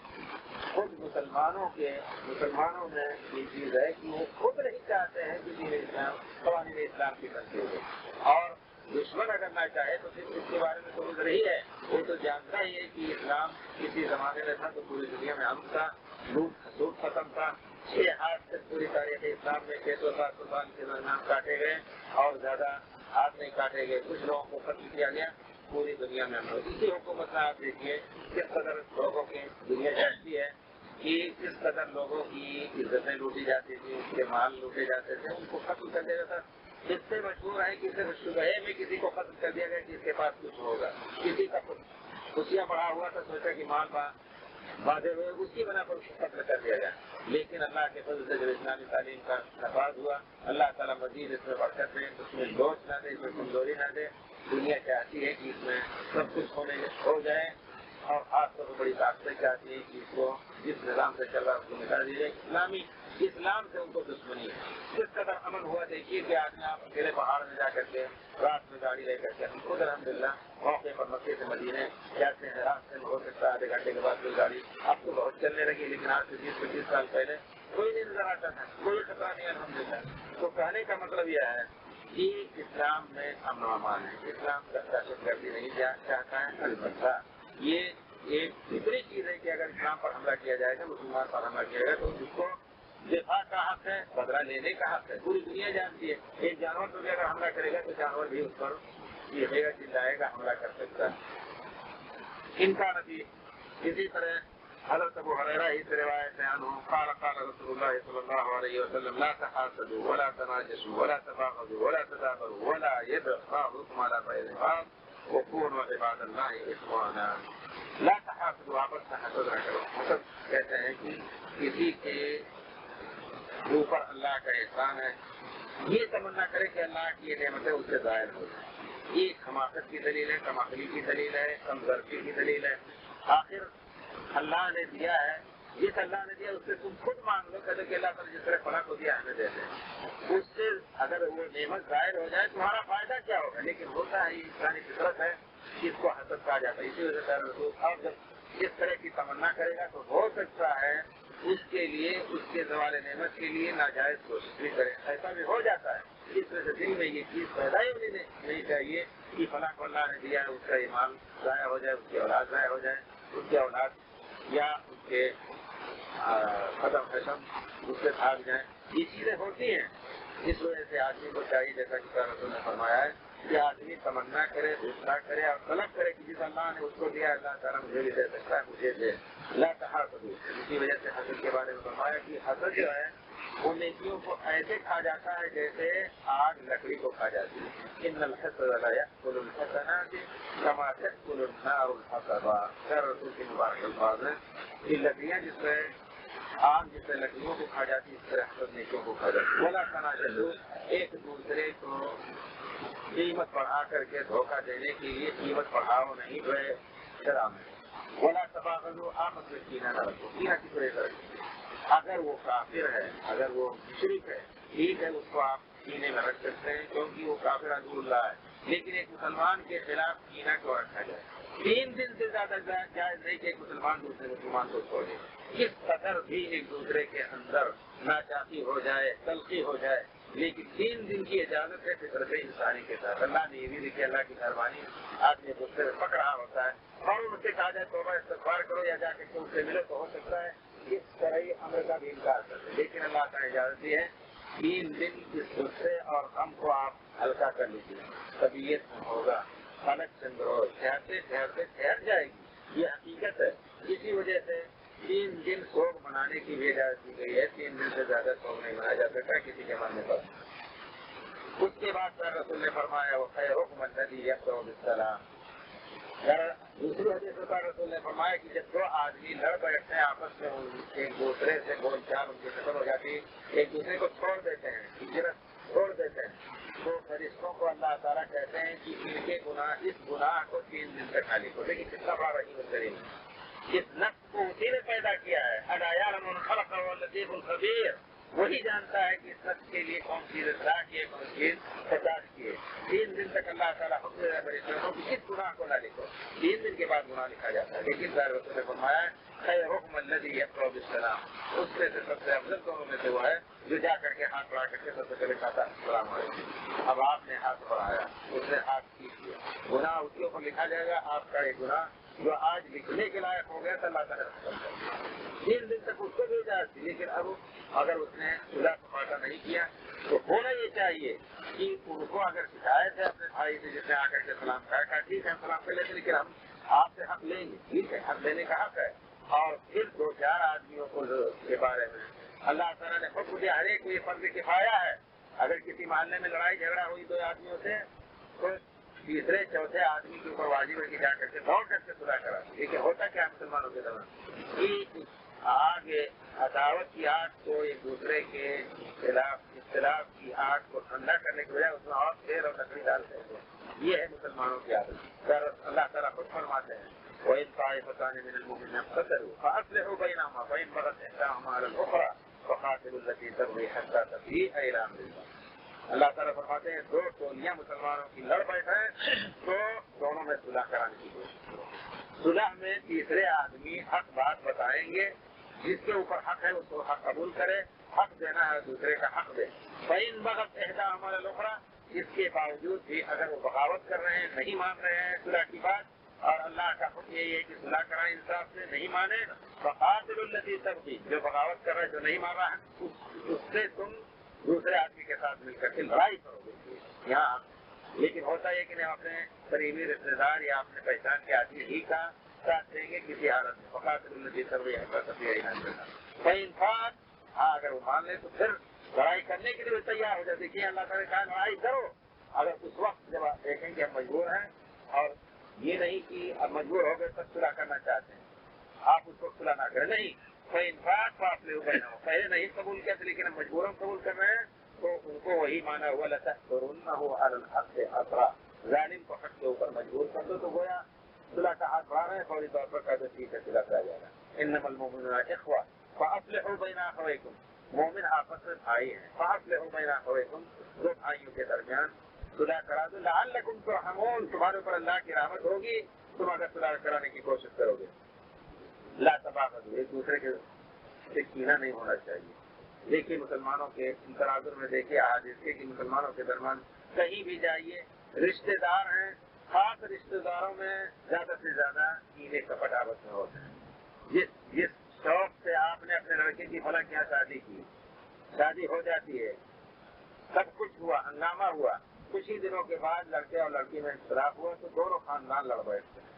خود مسلمانوں میں یہ چیز ہے کہ وہ خود نہیں چاہتے ہیں کہ دین اسلام قوانین اسلام کی تنفیذ ہو، اور دشمن اگر نہ چاہے تو پھر اس کے بارے میں تو رہی ہے، وہ تو جانتا ہی ہے کہ اسلام کسی زمانے میں تھا تو پوری دنیا میں امن تھا، لوٹ ختم تھا، 6 ہاتھ سے پوری تاریخ اسلام میں 600 سال کے درمیان کاٹے گئے اور زیادہ ہاتھ نہیں کاٹے گئے، کچھ لوگوں کو قتل کیا گیا، پوری دنیا میں امن۔ اسی حکومت میں آپ دیکھیے کس قدر لوگوں کی دنیا جانتی ہے کہ کس قدر لوگوں کی عزتیں لوٹی جاتی تھی، ان کے مال لوٹے جاتے تھے، ان کو ختم کر دیا جاتا۔ اس سے مشہور ہے کہ صرف شبہ میں کسی کو قتل کر دیا گیا کہ اس کے پاس کچھ ہوگا، کسی کا خوشیاں بڑھا ہوا تھا، سوچا کہ مال باندھے ہوئے اس کی بنا پر قتل کر دیا گیا۔ لیکن اللہ کے فضل سے جب اسلامی تعلیم کا نفاذ ہوا، اللہ تعالیٰ مزید اس میں برکت دے، اس میں لوچ نہ دے، اس میں کمزوری نہ دے۔ دنیا چاہتی ہے کہ اس میں سب کچھ ہو جائے، اور خاص طور پر بڑی طاقتیں چاہتی ہیں کہ اس کو جس نظام سے چل رہا ہے اس کو مٹا دیجیے۔ اسلام سے ان کو دشمنی ہے۔ جس قدر امن ہوا دیکھیے کہ آدمی آپ اکیلے پہاڑ میں جا کر کے رات میں گاڑی لے کر کے ہم خود الحمدللہ موقع پر مکے سے مدینے جاتے ہیں، راستے میں ہو سکتا ہے آدھے گھنٹے کے بعد کوئی گاڑی اب تو بہت چلنے لگی، لیکن آج سے 20-25 سال پہلے کوئی نہیں نظر آتا تھا، کوئی خطرہ نہیں الحمدللہ۔ تو کہنے کا مطلب یہ ہے کہ اسلام میں امن و امان ہے، اسلام کا دہشت گردی نہیں چاہتا ہے۔ البتہ یہ ایک فطری چیز ہے کہ اگر اسلام پر حملہ کیا جائے گا، مسلمان پر حملہ کیا جائے گا تو اس کو دفاع کا حق ہے، بدلہ لینے کا حق ہے۔ پوری دنیا جانتی ہے ایک جانور پر بھی اگر حملہ کرے گا تو جانور بھی اس پر چیخے گا، چلائے گا، حملہ کر سکتا ہے۔ ان کا نبی اسی طرح حضرت ابو ہریرہ ہی سے روایت ہے عنہ قال قال رسول اللہ صلی اللہ علیہ وسلم لا تحاسدوا ولا تناجشوا ولا تباغضوا ولا تدابروا ولا يبغ بعضكم على بعض وكونوا عباد الله اخوانا۔ لا تحاسدوا، آپس میں حسد نہ کرو۔ حسد کہتے ہیں کہ کسی کے اوپر اللہ کا احسان ہے، یہ تمنا کرے کہ اللہ کی یہ نعمتیں اس سے ظاہر ہو جائیں، یہ حماقت کی دلیل ہے، کم عقلی کی دلیل ہے، کم ظرفی کی دلیل ہے۔ آخر اللہ نے دیا ہے، جس اللہ نے دیا اس سے تم خود مانگ لو، کہتے کہ اللہ تعالیٰ جس طرح فلاں کو دیا ہمیں دے دیں، اس سے اگر وہ نعمت ظاہر ہو جائے تمہارا فائدہ کیا ہوگا؟ لیکن ہوتا ہے یہ انسانی فطرت ہے، اس کو حسد کہا جاتا ہے۔ اسی وجہ سے اور جب اس طرح کی تمنا کرے گا تو ہو سکتا ہے اس کے لیے اس کے زوال نعمت کے لیے ناجائز کوشش بھی کرے، ایسا بھی ہو جاتا ہے۔ اس وجہ سے دل میں یہ چیز پیدا ہی نہیں چاہیے کہ فلاں کو اللہ نے دیا ہے اس کا ایمان ضائع ہو جائے، اس کی اولاد ضائع ہو جائے، اس کی اولاد یا اس کے قدم قسم اس سے بھاگ جائیں، یہ چیزیں ہوتی ہیں۔ اس وجہ سے آدمی کو چاہیے جیسا کہ رسول نے فرمایا ہے کہ آدمی تمنا کرے، دوسرا کرے اور طلب کرے کہ جس اللہ نے اس کو دیا اللہ تعالیٰ مجھے بھی دے سکتا ہے، مجھے دے۔ لا تحاسدوا، اسی وجہ سے حسد کے بارے میں فرمایا کہ حسد جو ہے وہ نیکیوں کو ایسے کھا جاتا ہے جیسے آگ لکڑی کو کھا جاتی ہے. ان الحسد لا یاکل الحسنات کما تاکل النار الحطب. رسول کی مبارک الفاظ ہیں. یہ لکڑیاں جس سے آگ جس سے لکڑیوں کو کھا جاتی ہے اس طرح حسد نیکیوں کو کھا جاتی ہے. ولا تناجشوا, ایک دوسرے کو قیمت بڑھا کر کے دھوکہ دینے کے لیے قیمت بڑھاؤ نہیں ہوئے شرع میں. ولا تباغضوا, آپس میں کینہ نہ رکھو. کینہ کس طرح سے رکھو؟ اگر وہ کافر ہے, اگر وہ مشرک ہے, ٹھیک ہے, اس کو آپ کینے میں رکھ سکتے ہیں کیونکہ وہ کافر عدو اللہ ہے. لیکن ایک مسلمان کے خلاف کینہ کیوں رکھا جائے؟ 3 دن سے زیادہ جائز نہیں کہ ایک مسلمان دوسرے مسلمان کو چھوڑے. کس قدر بھی ایک دوسرے کے اندر ناچاقی ہو جائے, تلخی ہو جائے, لیکن 3 دن کی اجازت ہے فطرت انسانی کے ساتھ. اللہ نے یہ بھی دیکھی, اللہ کی مہربانی, آدمی غصے میں پک رہا ہوتا ہے اور ان سے کہا جائے توبہ استغفار کرو یا جا کے ان سے ملو تو ہو سکتا ہے اس طرح امر کا بھی انکار کرتے. لیکن اللہ کا اجازت یہ ہے 3 دن اس غصے اور غم کو آپ ہلکا کر لیجیے. طبیعت میں ہوگا, خلق چند روز ٹھہرتے ٹھہرتے ٹھہر جائے گی, یہ حقیقت ہے. اسی وجہ سے 3 دن سوگ منانے کی بھی اجازت دی گئی ہے. 3 دن سے زیادہ سوگ نہیں منایا جا سکتا کسی کے مرنے پر. اس کے بعد رسول نے فرمایا وہ خیرکم الذی یبدأ بالسلام. دوسری حدیث میں رسول نے فرمایا کہ جب 2 آدمی لڑ بیٹھتے ہیں آپس میں, ایک دوسرے سے بول چال ان کی ختم ہو جاتی, ایک دوسرے کو چھوڑ دیتے ہیں, ہجرت چھوڑ دیتے ہیں, تو فرشتوں کو اللہ تعالیٰ کہتے ہیں کہ ان کے گناہ, اس گناہ کو 3 دن تک خالی کرو. لیکن کتنا بڑا رحیم الکریم ہے. اس نفس کو اسی نے پیدا کیا ہے. الا یعلم من خلق وهو اللطیف الخبیر. وہی جانتا ہے کہ اس نفس کے لیے کون چیز اصلاح کی ہے, کون چیز فساد کی ہے. 3 دن تک اللہ تعالیٰ حکم دے فرشتوں کو کس گناہ کو نہ لکھو. 3 دن کے بعد گناہ لکھا جاتا ہے. لیکن رسول نے فرمایا خیرکم الذی یبدأ بالسلام. اس میں سے سب سے افضل دونوں میں سے وہ ہے جو جا کر کے ہاتھ بڑھا کر کے سب سے پہلے کہتا السلام علیکم. اب آپ نے ہاتھ بڑھایا, اس نے ہاتھ ٹھیک کیا, گناہ اس کے اوپر لکھا جائے گا. آپ کا یہ گناہ جو آج لکھنے کے لائق ہو گیا تو اللہ تعالیٰ 3 دن تک اس کو بھی اجازت تھی. لیکن اب اگر اس نے صلح سفارہ نہیں کیا تو ہونا یہ چاہیے کہ ان کو اگر شکایت ہے اپنے بھائی سے جس نے آ کر کے سلام کہا, ٹھیک ہے سلام کر لیتے, لیکن ہم آپ سے حق لیں گے. ٹھیک ہے, حق لینے کا حق ہے. اور پھر 2-4 آدمیوں کو کے بارے میں اللہ تعالیٰ نے حکم دیا, ہر ایک کو یہ فرض کفایہ ہے. اگر کسی محلے میں لڑائی جھگڑا ہوئی 2 آدمیوں سے تو تیسرے چوتھے آدمی کے اوپر واجب ہے کہ جا کر کے دوڑ کر کے صلح کرا. لیکن ہوتا کیا مسلمانوں کے دوران آگے عداوت کی آگ کو ایک دوسرے کے خلاف اختلاف کی آگ کو ٹھنڈا کرنے کی بجائے اس میں اور تیل اور لکڑی ڈالتے ہیں. یہ ہے مسلمانوں کی عادت. اللہ تعالیٰ خود فرماتے ہیں وَإِن طَائِفَتَانِ مِنَ الْمُؤْمِنِينَ اقْتَتَلُوا فَأَصْلِحُوا بَيْنَهُمَا فَإِن بَغَتْ إِحْدَاهُمَا عَلَى الْأُخْرَىٰ فَقَاتِلُوا الَّتِي تَبْغِي حَتَّىٰ تَفِيءَ إِلَىٰ أَمْرِ اللَّهِ. اللہ تعالیٰ فرماتے ہیں 2 ٹولیاں مسلمانوں کی لڑ بیٹھے تو دونوں میں صلح کرانے کی کوشش کرو. صلح میں تیسرے آدمی حق بات بتائیں گے, جس کے اوپر حق ہے اس کو حق قبول کرے, حق دینا ہے دوسرے کا حق دے. فَإِن بَغَتْ إِحْدَاهُمَا عَلَى الْأُخْرَىٰ. اس کے باوجود بھی اگر وہ بغاوت کر رہے ہیں, نہیں مان رہے ہیں صلح کی بات, اور اللہ کا حکم یہی ہے کہ صلح کرائیں انصاف سے, نہیں مانے فَقَاتِلُوا الَّتِي تَبْغِي. جو بغاوت کر رہا ہے, جو نہیں مان رہا ہے, اس سے تم دوسرے آدمی کے ساتھ مل کر کے لڑائی کرو گے یہاں. لیکن ہوتا ہے کہ اپنے قریبی رشتے دار یا اپنے پہچان کے آدمی ہی کا ساتھ دیں گے کسی حالت میں. فَقَاتِلُوا الَّتِي تَبْغِي حَتَّىٰ تَفِيءَ إِلَىٰ أَمْرِ اللَّهِ فَإِن فَاءَتْ. ہاں اگر وہ مان لے تو پھر لڑائی کرنے کے لیے تیار ہو جائے. دیکھیے اللہ تعالیٰ نے کہا لڑائی کرو. اگر اس وقت جب آپ دیکھیں کہ ہم مجبور ہیں, اور یہ نہیں کہ اب مجبور ہو گئے تب صلح کرنا چاہتے ہیں, آپ اس وقت صلح نہ کریں. نہیں, فَإِن فَاءَتْ فَأَصْلِحُوا بَيْنَهُمَا. پہلے نہیں قبول کیا تھا لیکن ہم مجبوراً قبول کر رہے ہیں, تو ان کو وہی مانا ہوا لَتَحْسُرُنَّهُ عَلَى الْحَقِّ حَسْرًا. ظالم کو حق کے اوپر مجبور کر دو تو گویا صلح کا ہاتھ بڑھا رہے ہیں. فوری طور پر کہتے ٹھیک ہے صلح کیا جائے گا. إِنَّمَا الْمُؤْمِنُونَ إِخْوَةٌ فَأَصْلِحُوا بَيْنَ أَخَوَيْكُمْ. مومن آپس میں بھائی ہیں. فَأَصْلِحُوا بَيْنَ أَخَوَيْكُمْ. 2 بھائیوں کے درمیان صلح کرا دو. لَعَلَّكُمْ تُرْحَمُونَ. تمہارے اوپر اللہ کی رحمت ہوگی تم اگر صلح کرانے کی کوشش کرو گے. لا تباغضوا. ایک دوسرے کے سے کینہ نہیں ہونا چاہیے. دیکھیے مسلمانوں کے تناظر میں دیکھیے احادیث کے کہ مسلمانوں کے درمیان کہیں بھی جائیے, رشتے دار ہیں, خاص رشتے داروں میں زیادہ سے زیادہ کینے کپٹ آپس میں ہوتے ہیں. جس شوق سے آپ نے اپنے لڑکے کی فلاں کیا شادی کی, شادی ہو جاتی ہے, سب کچھ ہوا, ہنگامہ ہوا, کچھ ہی دنوں کے بعد لڑکے اور لڑکی میں اختلاف ہوا تو دونوں خاندان لڑ بیٹھتے ہیں,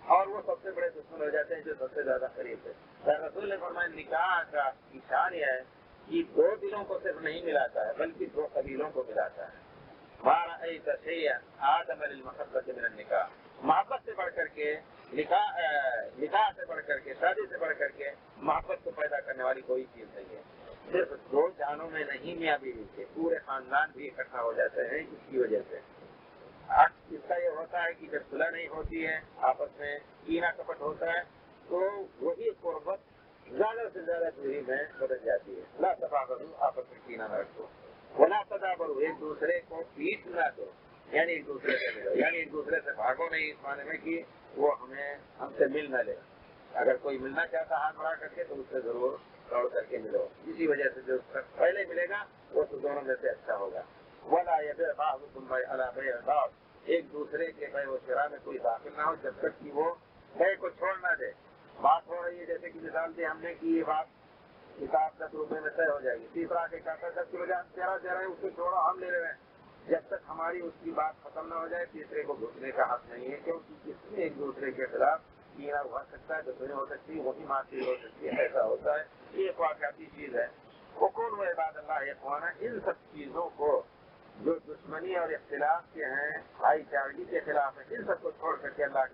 اور وہ سب سے بڑے دشمن ہو جاتے ہیں جو سب سے زیادہ قریب ہے. رسول نے فرمایا نکاح کا شان یہ ہے یہ دو دلوں کو صرف نہیں ملاتا ہے بلکہ دو قبیلوں کو ملاتا ہے. آدم للمحبت من النکاح، محبت سے بڑھ کر کے نکاح سے بڑھ کر کے شادی سے بڑھ کر کے محبت کو پیدا کرنے والی کوئی چیز نہیں ہے. صرف دو جانوں میں نہیں میاں بیوی کے، پورے خاندان بھی اکٹھا ہو جاتے ہیں اس کی وجہ سے. اس کا یہ ہوتا ہے کہ جب صلح نہیں ہوتی ہے، آپس میں کینہ کپٹ ہوتا ہے، تو وہی قربت زیادہ سے زیادہ دوری میں بدل جاتی ہے. لا تفاقروا، آپس میں کینہ نہ رکھو. ولا تدابروا، ایک دوسرے کو پیٹ نہ دو، یعنی ایک دوسرے سے ملو، یعنی ایک دوسرے سے بھاگو نہیں اس معنی میں کہ وہ ہم سے مل نہ لے. اگر کوئی ملنا چاہتا ہاتھ بڑھا کر کے تو اس سے ضرور دوڑ کر کے ملو. اسی وجہ سے جو پہلے ملے گا وہ تو دونوں میں سے اچھا ہوگا. ولا يبيع بعضكم على بيع بعض، ایک دوسرے کے بیع و شراء میں کوئی داخل نہ ہو جب تک کہ وہ بیع کو چھوڑ نہ دے. بات ہو رہی ہے جیسے کہ مثال دی ہم نے کہ یہ بات کتاب 10 روپے میں طے ہو جائے گی، تیسرا کے کہتا ہے 10 کی بجائے 13 دے رہے ہیں، اس کو چھوڑو ہم لے رہے ہیں. جب تک ہماری اس کی بات ختم نہ ہو جائے تیسرے کو گھسنے کا حق نہیں ہے، کیونکہ اس میں ایک دوسرے کے خلاف کینہ ہو سکتا ہے، دشمنی ہو سکتی ہے، وہی معافی ہو سکتی ہے. ایسا ہوتا ہے، یہ ایک واقعاتی چیز ہے. حکم و عباد اللہ اخوانا، ان سب چیزوں کو جو دشمنی اور اختلاف کے ہیں، بھائی چارگی کے خلاف ہیں، ان سب کو چھوڑ کر کے اللہ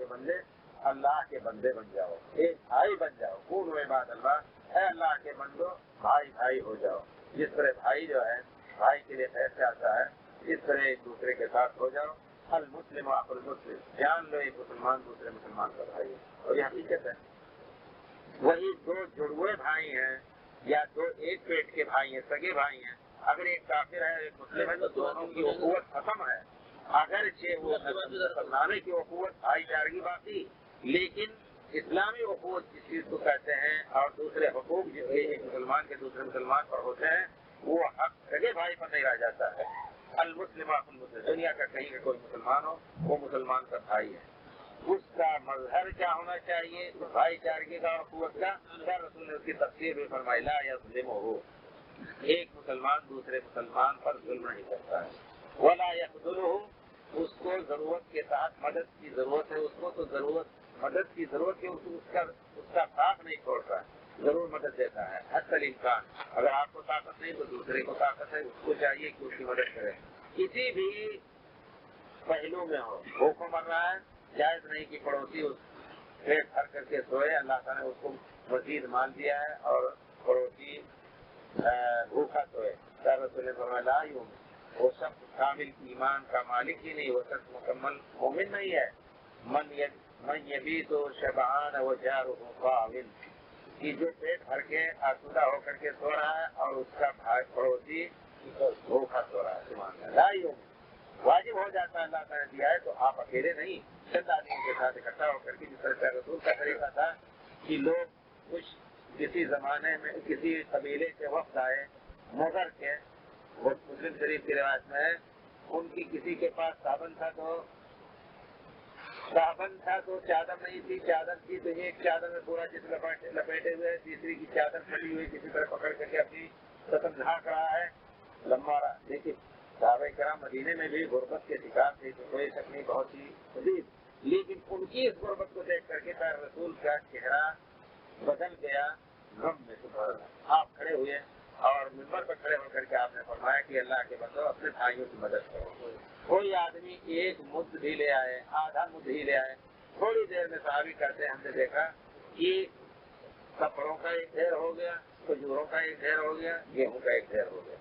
کے بندے بن جاؤ، ایک بھائی بن جاؤ. کون و عباد اللہ، اے اللہ کے بندو بھائی ہو جاؤ. جس طرح بھائی جو ہے بھائی کے لیے خیر سے آتا ہے، اس طرح ایک دوسرے کے ساتھ ہو جاؤ. المسلم اخو المسلم، جان لو ایک مسلمان دوسرے مسلمان کا بھائی ہے. اور یہ حقیقت ہے. وہی دو جڑوے بھائی ہیں یا دو ایک پیٹ کے بھائی ہیں، سگے بھائی ہیں، اگر ایک کافر ہے ایک مسلم ہے تو دونوں کی اخوت ختم ہے. اگرچہ وہ مسلمانوں کی اخوت بھائی چارگی باقی، لیکن اسلامی اخوت جس چیز کو کہتے ہیں اور دوسرے حقوق جس کے ایک مسلمان کے دوسرے مسلمان پر ہوتے ہیں، وہ حق سگے بھائی پر نہیں رہ جاتا ہے. المسلم اخو المسلم، دنیا کا کہیں کا کوئی مسلمان ہو وہ مسلمان کا بھائی ہے. اس کا مظہر کیا ہونا چاہیے بھائی چارگی کا اور قوت کا؟ رسول نے اس کی تفسیر میں فرمائی لا یظلمہ، ایک مسلمان دوسرے مسلمان پر ظلم نہیں کرتا ہے. ولا یخذلہ، اس کو ضرورت کے تحت مدد کی ضرورت ہے، اس کو تو مدد کی ضرورت ہے، اس کا ساتھ نہیں چھوڑتا ہے، ضرور مدد دیتا ہے. حتی الامکان، اگر آپ کو طاقت نہیں تو دوسرے کو طاقت ہے، اس کو چاہیے کہ اس کی مدد کرے. کسی بھی پہلو میں ہو، بھوکوں مر رہا ہے، جائز نہیں کہ پڑوسی اس پیٹ بھر کر کے سوئے. اللہ تعالیٰ نے اس کو مزید مال دیا ہے اور پڑوسی بھوکا سوئے. رسول نے فرمایا لا یؤمن، وہ شخص کامل ایمان کا مالک ہی نہیں، وہ شخص مکمل مومن نہیں ہے. من یبیت شبعان وجارہ قاوم، کہ جو پیٹ بھر کے آسودہ ہو کر کے سو رہا ہے اور اس کا بھائی پڑوسی بھوکا سو رہا ہے. سبحان اللہ. لا یؤمن، واجب ہو جاتا ہے اللہ تعالیٰ نے دیا ہے تو آپ اکیلے نہیں، چند آدمیوں کے ساتھ اکٹھا ہو کر کے، جس طرح رسول کا طریقہ تھا کہ لوگ کسی زمانے میں کسی قبیلے کے وقت آئے مغر کے، وہ مسلم شریف کی روایت میں ہے، ان کی کسی کے پاس صابن تھا تو چادر نہیں تھی، چادر تھی تو ایک چادر میں پورا جسم لپیٹے ہوئے، تیسری کی چادر پھٹی ہوئی کسی طرح پکڑ کر کے اپنی قسم ڈھانک رہا ہے لمبا رہا. لیکن صحابہ کرام مدینے میں بھی غربت کے شکار تھے تو کوئی شک نہیں، بہت ہی شدید، لیکن ان کی اس غربت کو دیکھ کر کے پیر رسول کا چہرہ بدل گیا غم میں. آپ کھڑے ہوئے اور منبر پر کھڑے ہو کر کے آپ نے فرمایا کہ اللہ کے بندو اپنے بھائیوں کی مدد کرو. کوئی آدمی ایک مد بھی لے آئے، آدھا مد ہی لے آئے، تھوڑی دیر میں صحابی کہتے ہیں ہم نے دیکھا کہ کپڑوں کا ایک ڈھیر ہو گیا، کھجوروں کا ایک ڈھیر ہو گیا، گیہوں کا ایک ڈھیر ہو گیا.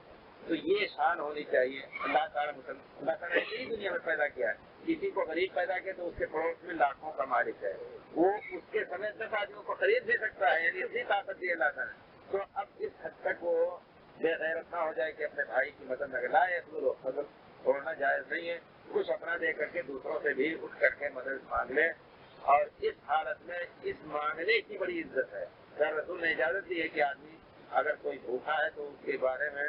تو یہ شان ہونی چاہیے. اللہ تعالیٰ نے اسی دنیا میں پیدا کیا ہے. کسی کو غریب پیدا کیا تو اس کے پڑوس میں لاکھوں کا مالک ہے، وہ اس کے سمیت 10 آدمیوں کو خرید بھی سکتا ہے، یعنی اتنی طاقت دی اللہ تعالیٰ نے. تو اب اس حد تک وہ بے غیرت نہ ہو جائے کہ اپنے بھائی کی مدد نہ لائے، فضل چھوڑنا جائز نہیں ہے. کچھ اپنا دے کر کے دوسروں سے بھی اٹھ کر کے مدد مانگ لے، اور اس حالت میں اس مانگنے کی بڑی عزت ہے. رسول نے اجازت دی ہے کہ آدمی اگر کوئی بھوکا ہے تو اس کے بارے میں،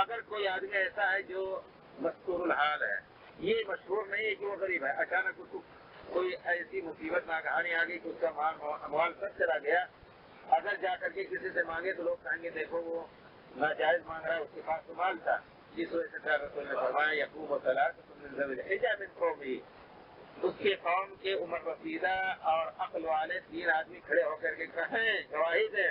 اگر کوئی آدمی ایسا ہے جو مستور الحال ہے، یہ مشہور نہیں ہے کہ وہ غریب ہے، اچانک اس کو کوئی ایسی مصیبت ناگہانی آ گئی کہ اس کا مال سب چلا گیا، اگر جا کر کے کسی سے مانگے تو لوگ کہیں گے دیکھو وہ ناجائز مانگ رہا ہے، اس کے پاس تو مال تھا. جس وجہ سے رسول نے فرمایا یقوم و اس کے قوم کے عمر رسیدہ اور عقل والے 3 آدمی کھڑے ہو کر کے کہیں گواہی دیں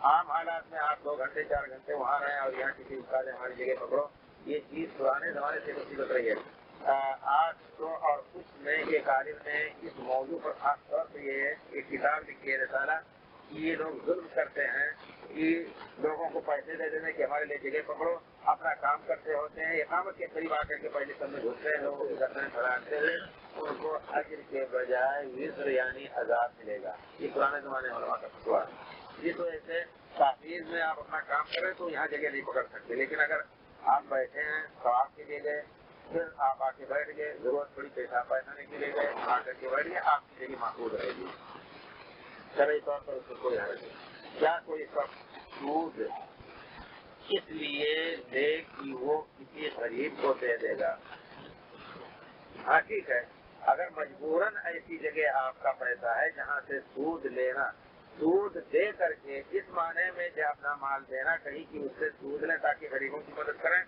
عام حالات میں آپ 2 گھنٹے 4 گھنٹے وہاں رہیں اور یہاں کسی استاد نے ہماری جگہ پکڑو، یہ چیز پرانے زمانے سے مصیبت رہی ہے۔ آج تو اور اس میں ایک عالم نے اس موضوع پر خاص طور سے یہ کتاب لکھی ہے رسالہ، یہ لوگ ظلم کرتے ہیں کہ لوگوں کو پیسے دے دیتے ہیں کہ ہمارے لیے جگہ پکڑو، اپنا کام کرتے ہوتے ہیں، اقامت کے قریب آ کر کے پہلے سب میں گھستے ہیں، لوگوں کو گردن چڑھاتے ہوئے ان کو اجر کے بجائے وزر یعنی عذاب ملے گا۔ یہ پرانے زمانے علماء کا فتویٰ ہے۔ جس وجہ سے تحریر میں آپ اپنا کام کریں تو یہاں جگہ نہیں پکڑ سکتے، لیکن اگر آپ بیٹھے ہیں ثواب کے لیے گئے، پھر آپ آ کے بیٹھ گئے، ضرورت پڑی پیسہ پیسانے کے لیے گئے، آ کر کے بیٹھ گئے، آپ کی جگہ محفوظ رہے گی، شرعی طور پر اس کو کوئی حرج نہیں۔ کیا کوئی سود اس لیے دے کہ وہ کسی غریب کو دے دے گا؟ ہاں ٹھیک ہے، اگر مجبوراً ایسی جگہ آپ کا پیسہ ہے جہاں سے سود لینا، سود دے کر کے اس معنی میں جو اپنا مال دینا کہیں کہ اس سے سود لیں تاکہ غریبوں کی مدد کریں،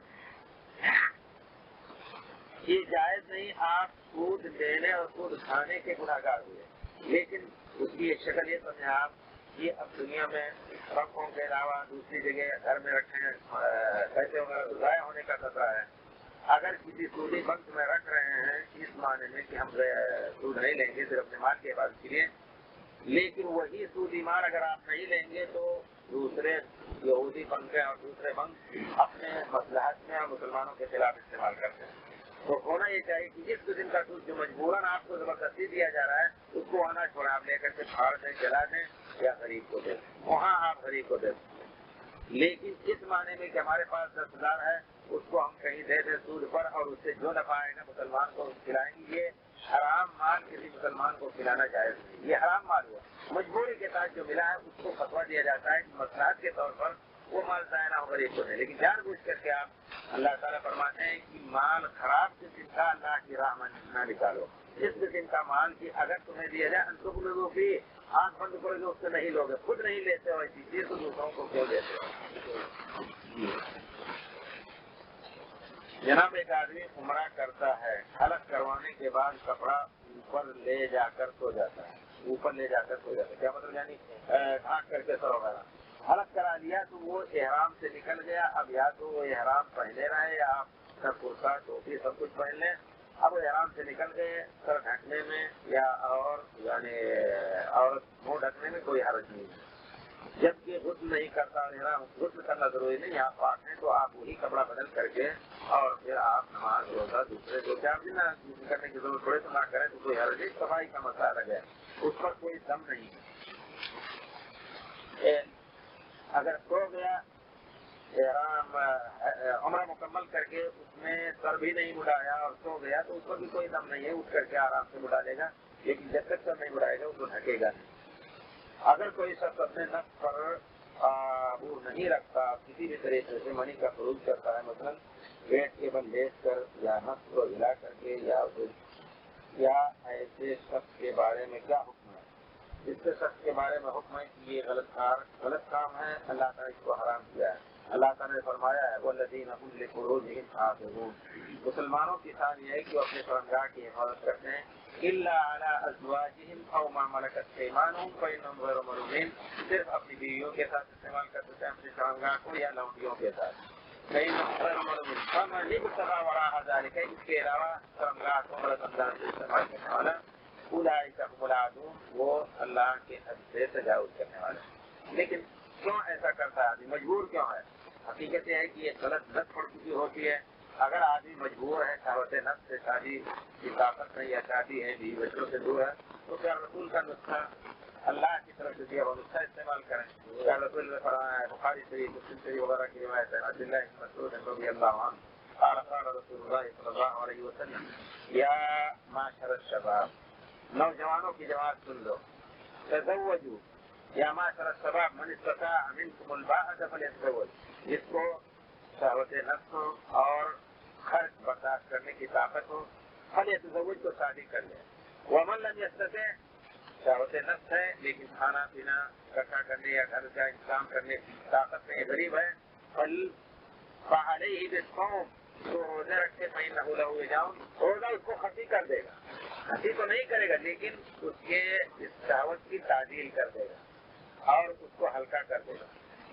یہ جائز نہیں۔ آپ سود لینے اور سود کھانے کے گناہگار ہوئے، لیکن اس کی ایک شکل یہ سمجھیں آپ یہ اب دنیا میں بینکوں کے علاوہ دوسری جگہ گھر میں رکھیں، پیسے وغیرہ ضائع ہونے کا خطرہ ہے۔ اگر کسی سودی بینک میں رکھ رہے ہیں اس معنی میں کہ ہم سود نہیں لیں گے صرف اپنے مال کے حفاظت کے لیے، لیکن وہی سودی مال اگر آپ نہیں لیں گے تو دوسرے یہودی بینک اور دوسرے بینک اپنے مصلحت میں اور مسلمانوں کے خلاف استعمال کرتے ہیں۔ تو ہونا یہ چاہیے کہ جس قسم کا سود جو مجبوراً آپ کو زبردستی دیا جا رہا ہے اس کو آنا چھوڑا، آپ لے کر کے پھاڑ دیں، جلا دیں یا غریب کو دیں، وہاں آپ غریب کو دیں۔ لیکن اس معنی میں کہ ہمارے پاس 10,000 ہے اس کو ہم کہیں دے دیں سود پر اور اس سے جو نفع آئے گا مسلمان کو کھلائیں گے، یہ حرام مال کسی مسلمان کو کھلانا جائز نہیں، یہ حرام مال ہوا۔ مجبوری کے ساتھ جو ملا ہے اس کو فتویٰ دیا جاتا ہے کہ مصلحت کے طور پر وہ مال ضائع نہ ہو غریب کو دیں، لیکن جان بوجھ کر کے آپ اللہ تعالیٰ فرماتے ہیں کہ مال خراب قسم کا اللہ کی راہ میں نہ نکالو، اس قسم کا مال کی اگر تمہیں دیا جائے انتم لوگوں کی آنکھ بند کرو گے اس سے نہیں لوگے، خود نہیں لیتے ہو ایسی چیز تو دوسروں کو کیوں دیتے ہو؟ جناب ایک آدمی عمرہ کرتا ہے، حلق کروانے کے بعد کپڑا اوپر لے جا کر سو جاتا ہے، اوپر لے جا کر سو جاتا ہے، کیا مطلب یعنی ڈھانک کر کے سر وغیرہ حلق کرا لیا تو وہ احرام سے نکل گیا، اب یا تو وہ احرام پہنے رہے یا آپ سر کرتا ٹوپی سب کچھ پہن لیں، اب وہ احرام سے نکل گئے، سر ڈھکنے میں یا اور یعنی عورت منہ ڈھکنے میں کوئی حرج نہیں ہے، جبکہ غسل نہیں کرتا، غسل کرنا ضروری نہیں، آپ پاک ہیں تو آپ وہی کپڑا بدل کر کے اور پھر آپ نماز روزہ دوسرے 2-4 دن کرنے کی ضرورت پڑے تو نہ کریں تو کوئی حرج نہیں، صفائی کا مسئلہ الگ ہے، اس پر کوئی دم نہیں ہے۔ اگر سو گیا احرام عمرہ مکمل کر کے اس میں سر بھی نہیں مڑایا اور سو گیا تو اس پر بھی کوئی دم نہیں ہے، اٹھ کر کے آرام سے مڑا لے گا، لیکن جب تک سر نہیں مڑائے گا اس کو ڈھکے گا نہیں۔ اگر کوئی شخص اپنے نفس پر قابو نہیں رکھتا، کسی بھی طریقے سے منی کا خروج کرتا ہے، مثلا پیٹ کے بل لیٹ کر یا نفس کو ہلا کر کے یا ایسے شخص کے بارے میں کیا حکم ہے؟ اس سے شخص کے بارے میں حکم ہے کہ یہ غلط کام ہے، اللہ تعالیٰ اس کو حرام کیا ہے۔ اللہ تعالیٰ نے فرمایا ہے وَالَّذِينَ هُمْ لِفُرُوجِهِمْ حَافِظُونَ، مسلمانوں کی شان یہ ہے کہ وہ اپنے شرمگاہ کی حفاظت کرتے ہیں، إِلَّا عَلَىٰ أَزْوَاجِهِمْ أَوْ مَا مَلَكَتْ أَيْمَانُهُمْ فَإِنَّهُمْ غَيْرُ مَلُومِينَ، صرف اپنی بیویوں کے ساتھ استعمال کر سکتے ہیں اپنے شرمگاہ کو یا لونڈیوں کے ساتھ، فَإِنَّهُمْ غَيْرُ مَلُومِينَ فَمَنِ ابْتَغَىٰ وَرَاءَ ذَٰلِكَ، اس کے علاوہ شرمگاہ کو غلط انداز سے استعمال کرنے والا اولئک هم العادون، وہ اللہ کے حد سے تجاوز کرنے والے۔ لیکن کیوں ایسا کرتا ہے آدمی، مجبور کیوں ہے؟ حقیقت یہ ہے کہ یہ غلط لت پڑ چکی ہوتی ہے۔ اگر آدمی مجبور ہے شہوت نفس سے، شادی کی طاقت نہیں ہے، شادی ہے بیوی بچوں سے دور ہے، تو کیا رسول کا نسخہ اللہ کی طرف سے دیا وہ نسخہ استعمال کریں؟ کیا رسول نے فرمایا ہے، بخاری شریف مسلم شریف وغیرہ کی روایت ہے، عبد اللہ بن مسعود رضی اللہ عنہ قال قال رسول اللہ صلی اللہ علیہ وسلم یا معشر الشباب، نوجوانوں کی جماعت سن لو، تزوجوا یا معاشر الشباب من استطاع منکم الباءۃ فلیتزوج، جس کو شہوت نفس اور خرچ برداشت کرنے کی طاقت ہو فلیتزوج، تو شادی کر لے، ومن لم یستطع، شہوت نفس ہے لیکن کھانا پینا اکٹھا کرنے یا گھر کا انتظام کرنے کی طاقت نہیں، غریب ہے، فعلیہ بالصوم، تو روزے رکھے، فإنہ لہ وجاء، روزہ اس کو خفی کر دے گا، خفی تو نہیں کرے گا لیکن اس کے اس شہوت کی تعدیل کر دے گا اور اس کو ہلکا کر دے گا۔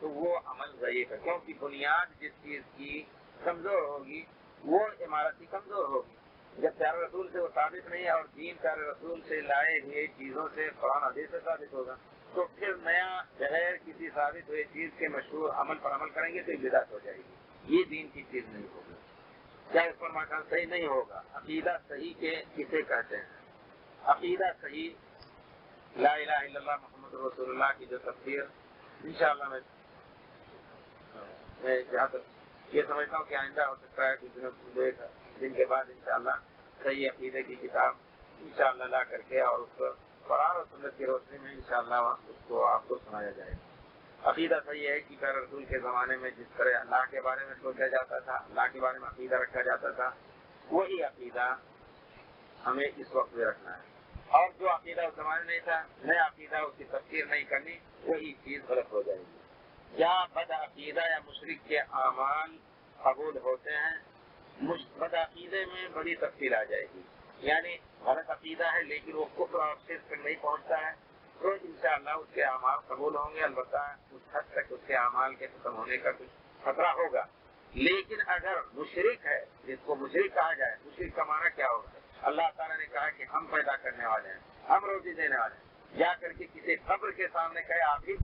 تو وہ عمل ضعیف ہے، کیونکہ بنیاد جس چیز کی کمزور ہوگی وہ عمارت ہی کمزور ہوگی۔ جب پیارے رسول سے وہ ثابت نہیں ہے اور دین پیارے رسول سے لائے ہوئے چیزوں سے قرآن حدیث سے ثابت ہوگا، تو پھر نیا بغیر کسی ثابت ہوئے چیز کے مشہور عمل پر عمل کریں گے تو یہ بدعت ہو جائے گی، یہ دین کی چیز نہیں ہوگی، کیا اس پر مکان صحیح نہیں ہوگا۔ عقیدہ صحیح کے کسے کہتے ہیں؟ عقیدہ صحیح لا الہ الا اللہ محمد رسول اللہ کی جو تفسیر انشاءاللہ میں جہاں تک یہ سمجھتا ہوں کہ آئندہ ہو سکتا ہے کچھ دن کے بعد انشاءاللہ صحیح عقیدے کی کتاب انشاءاللہ لا کر کے اور اس کو قرآن اور سنت کی روشنی میں انشاءاللہ اس کو آپ کو سنایا جائے گا۔ عقیدہ صحیح ہے کہ پیارے رسول کے زمانے میں جس طرح اللہ کے بارے میں سوچا جاتا تھا، اللہ کے بارے میں عقیدہ رکھا جاتا تھا، وہی عقیدہ ہمیں اس وقت بھی رکھنا ہے، اور جو عقیدہ اس زمانے میں تھا نیا عقیدہ اس کی تفسیر نہیں کرنی، وہی چیز غلط ہو جائے گی۔ کیا بد عقیدہ یا مشرک کے اعمال قبول ہوتے ہیں؟ بد عقیدے میں بڑی تفصیل آ جائے گی، یعنی غلط عقیدہ ہے لیکن وہ کفر اور شرک نہیں پہنچتا ہے تو انشاءاللہ اس کے اعمال قبول ہوں گے، البتہ اس حد تک اس کے اعمال کے ختم ہونے کا کچھ خطرہ ہوگا۔ لیکن اگر مشرک ہے، جس کو مشرک کہا جائے، مشرک کا معنی کیا ہوگا؟ اللہ تعالیٰ نے کہا کہ ہم پیدا کرنے والے ہیں، ہم روزی دینے والے ہیں، جا کر کے کسی قبر کے سامنے کہے آپ ہی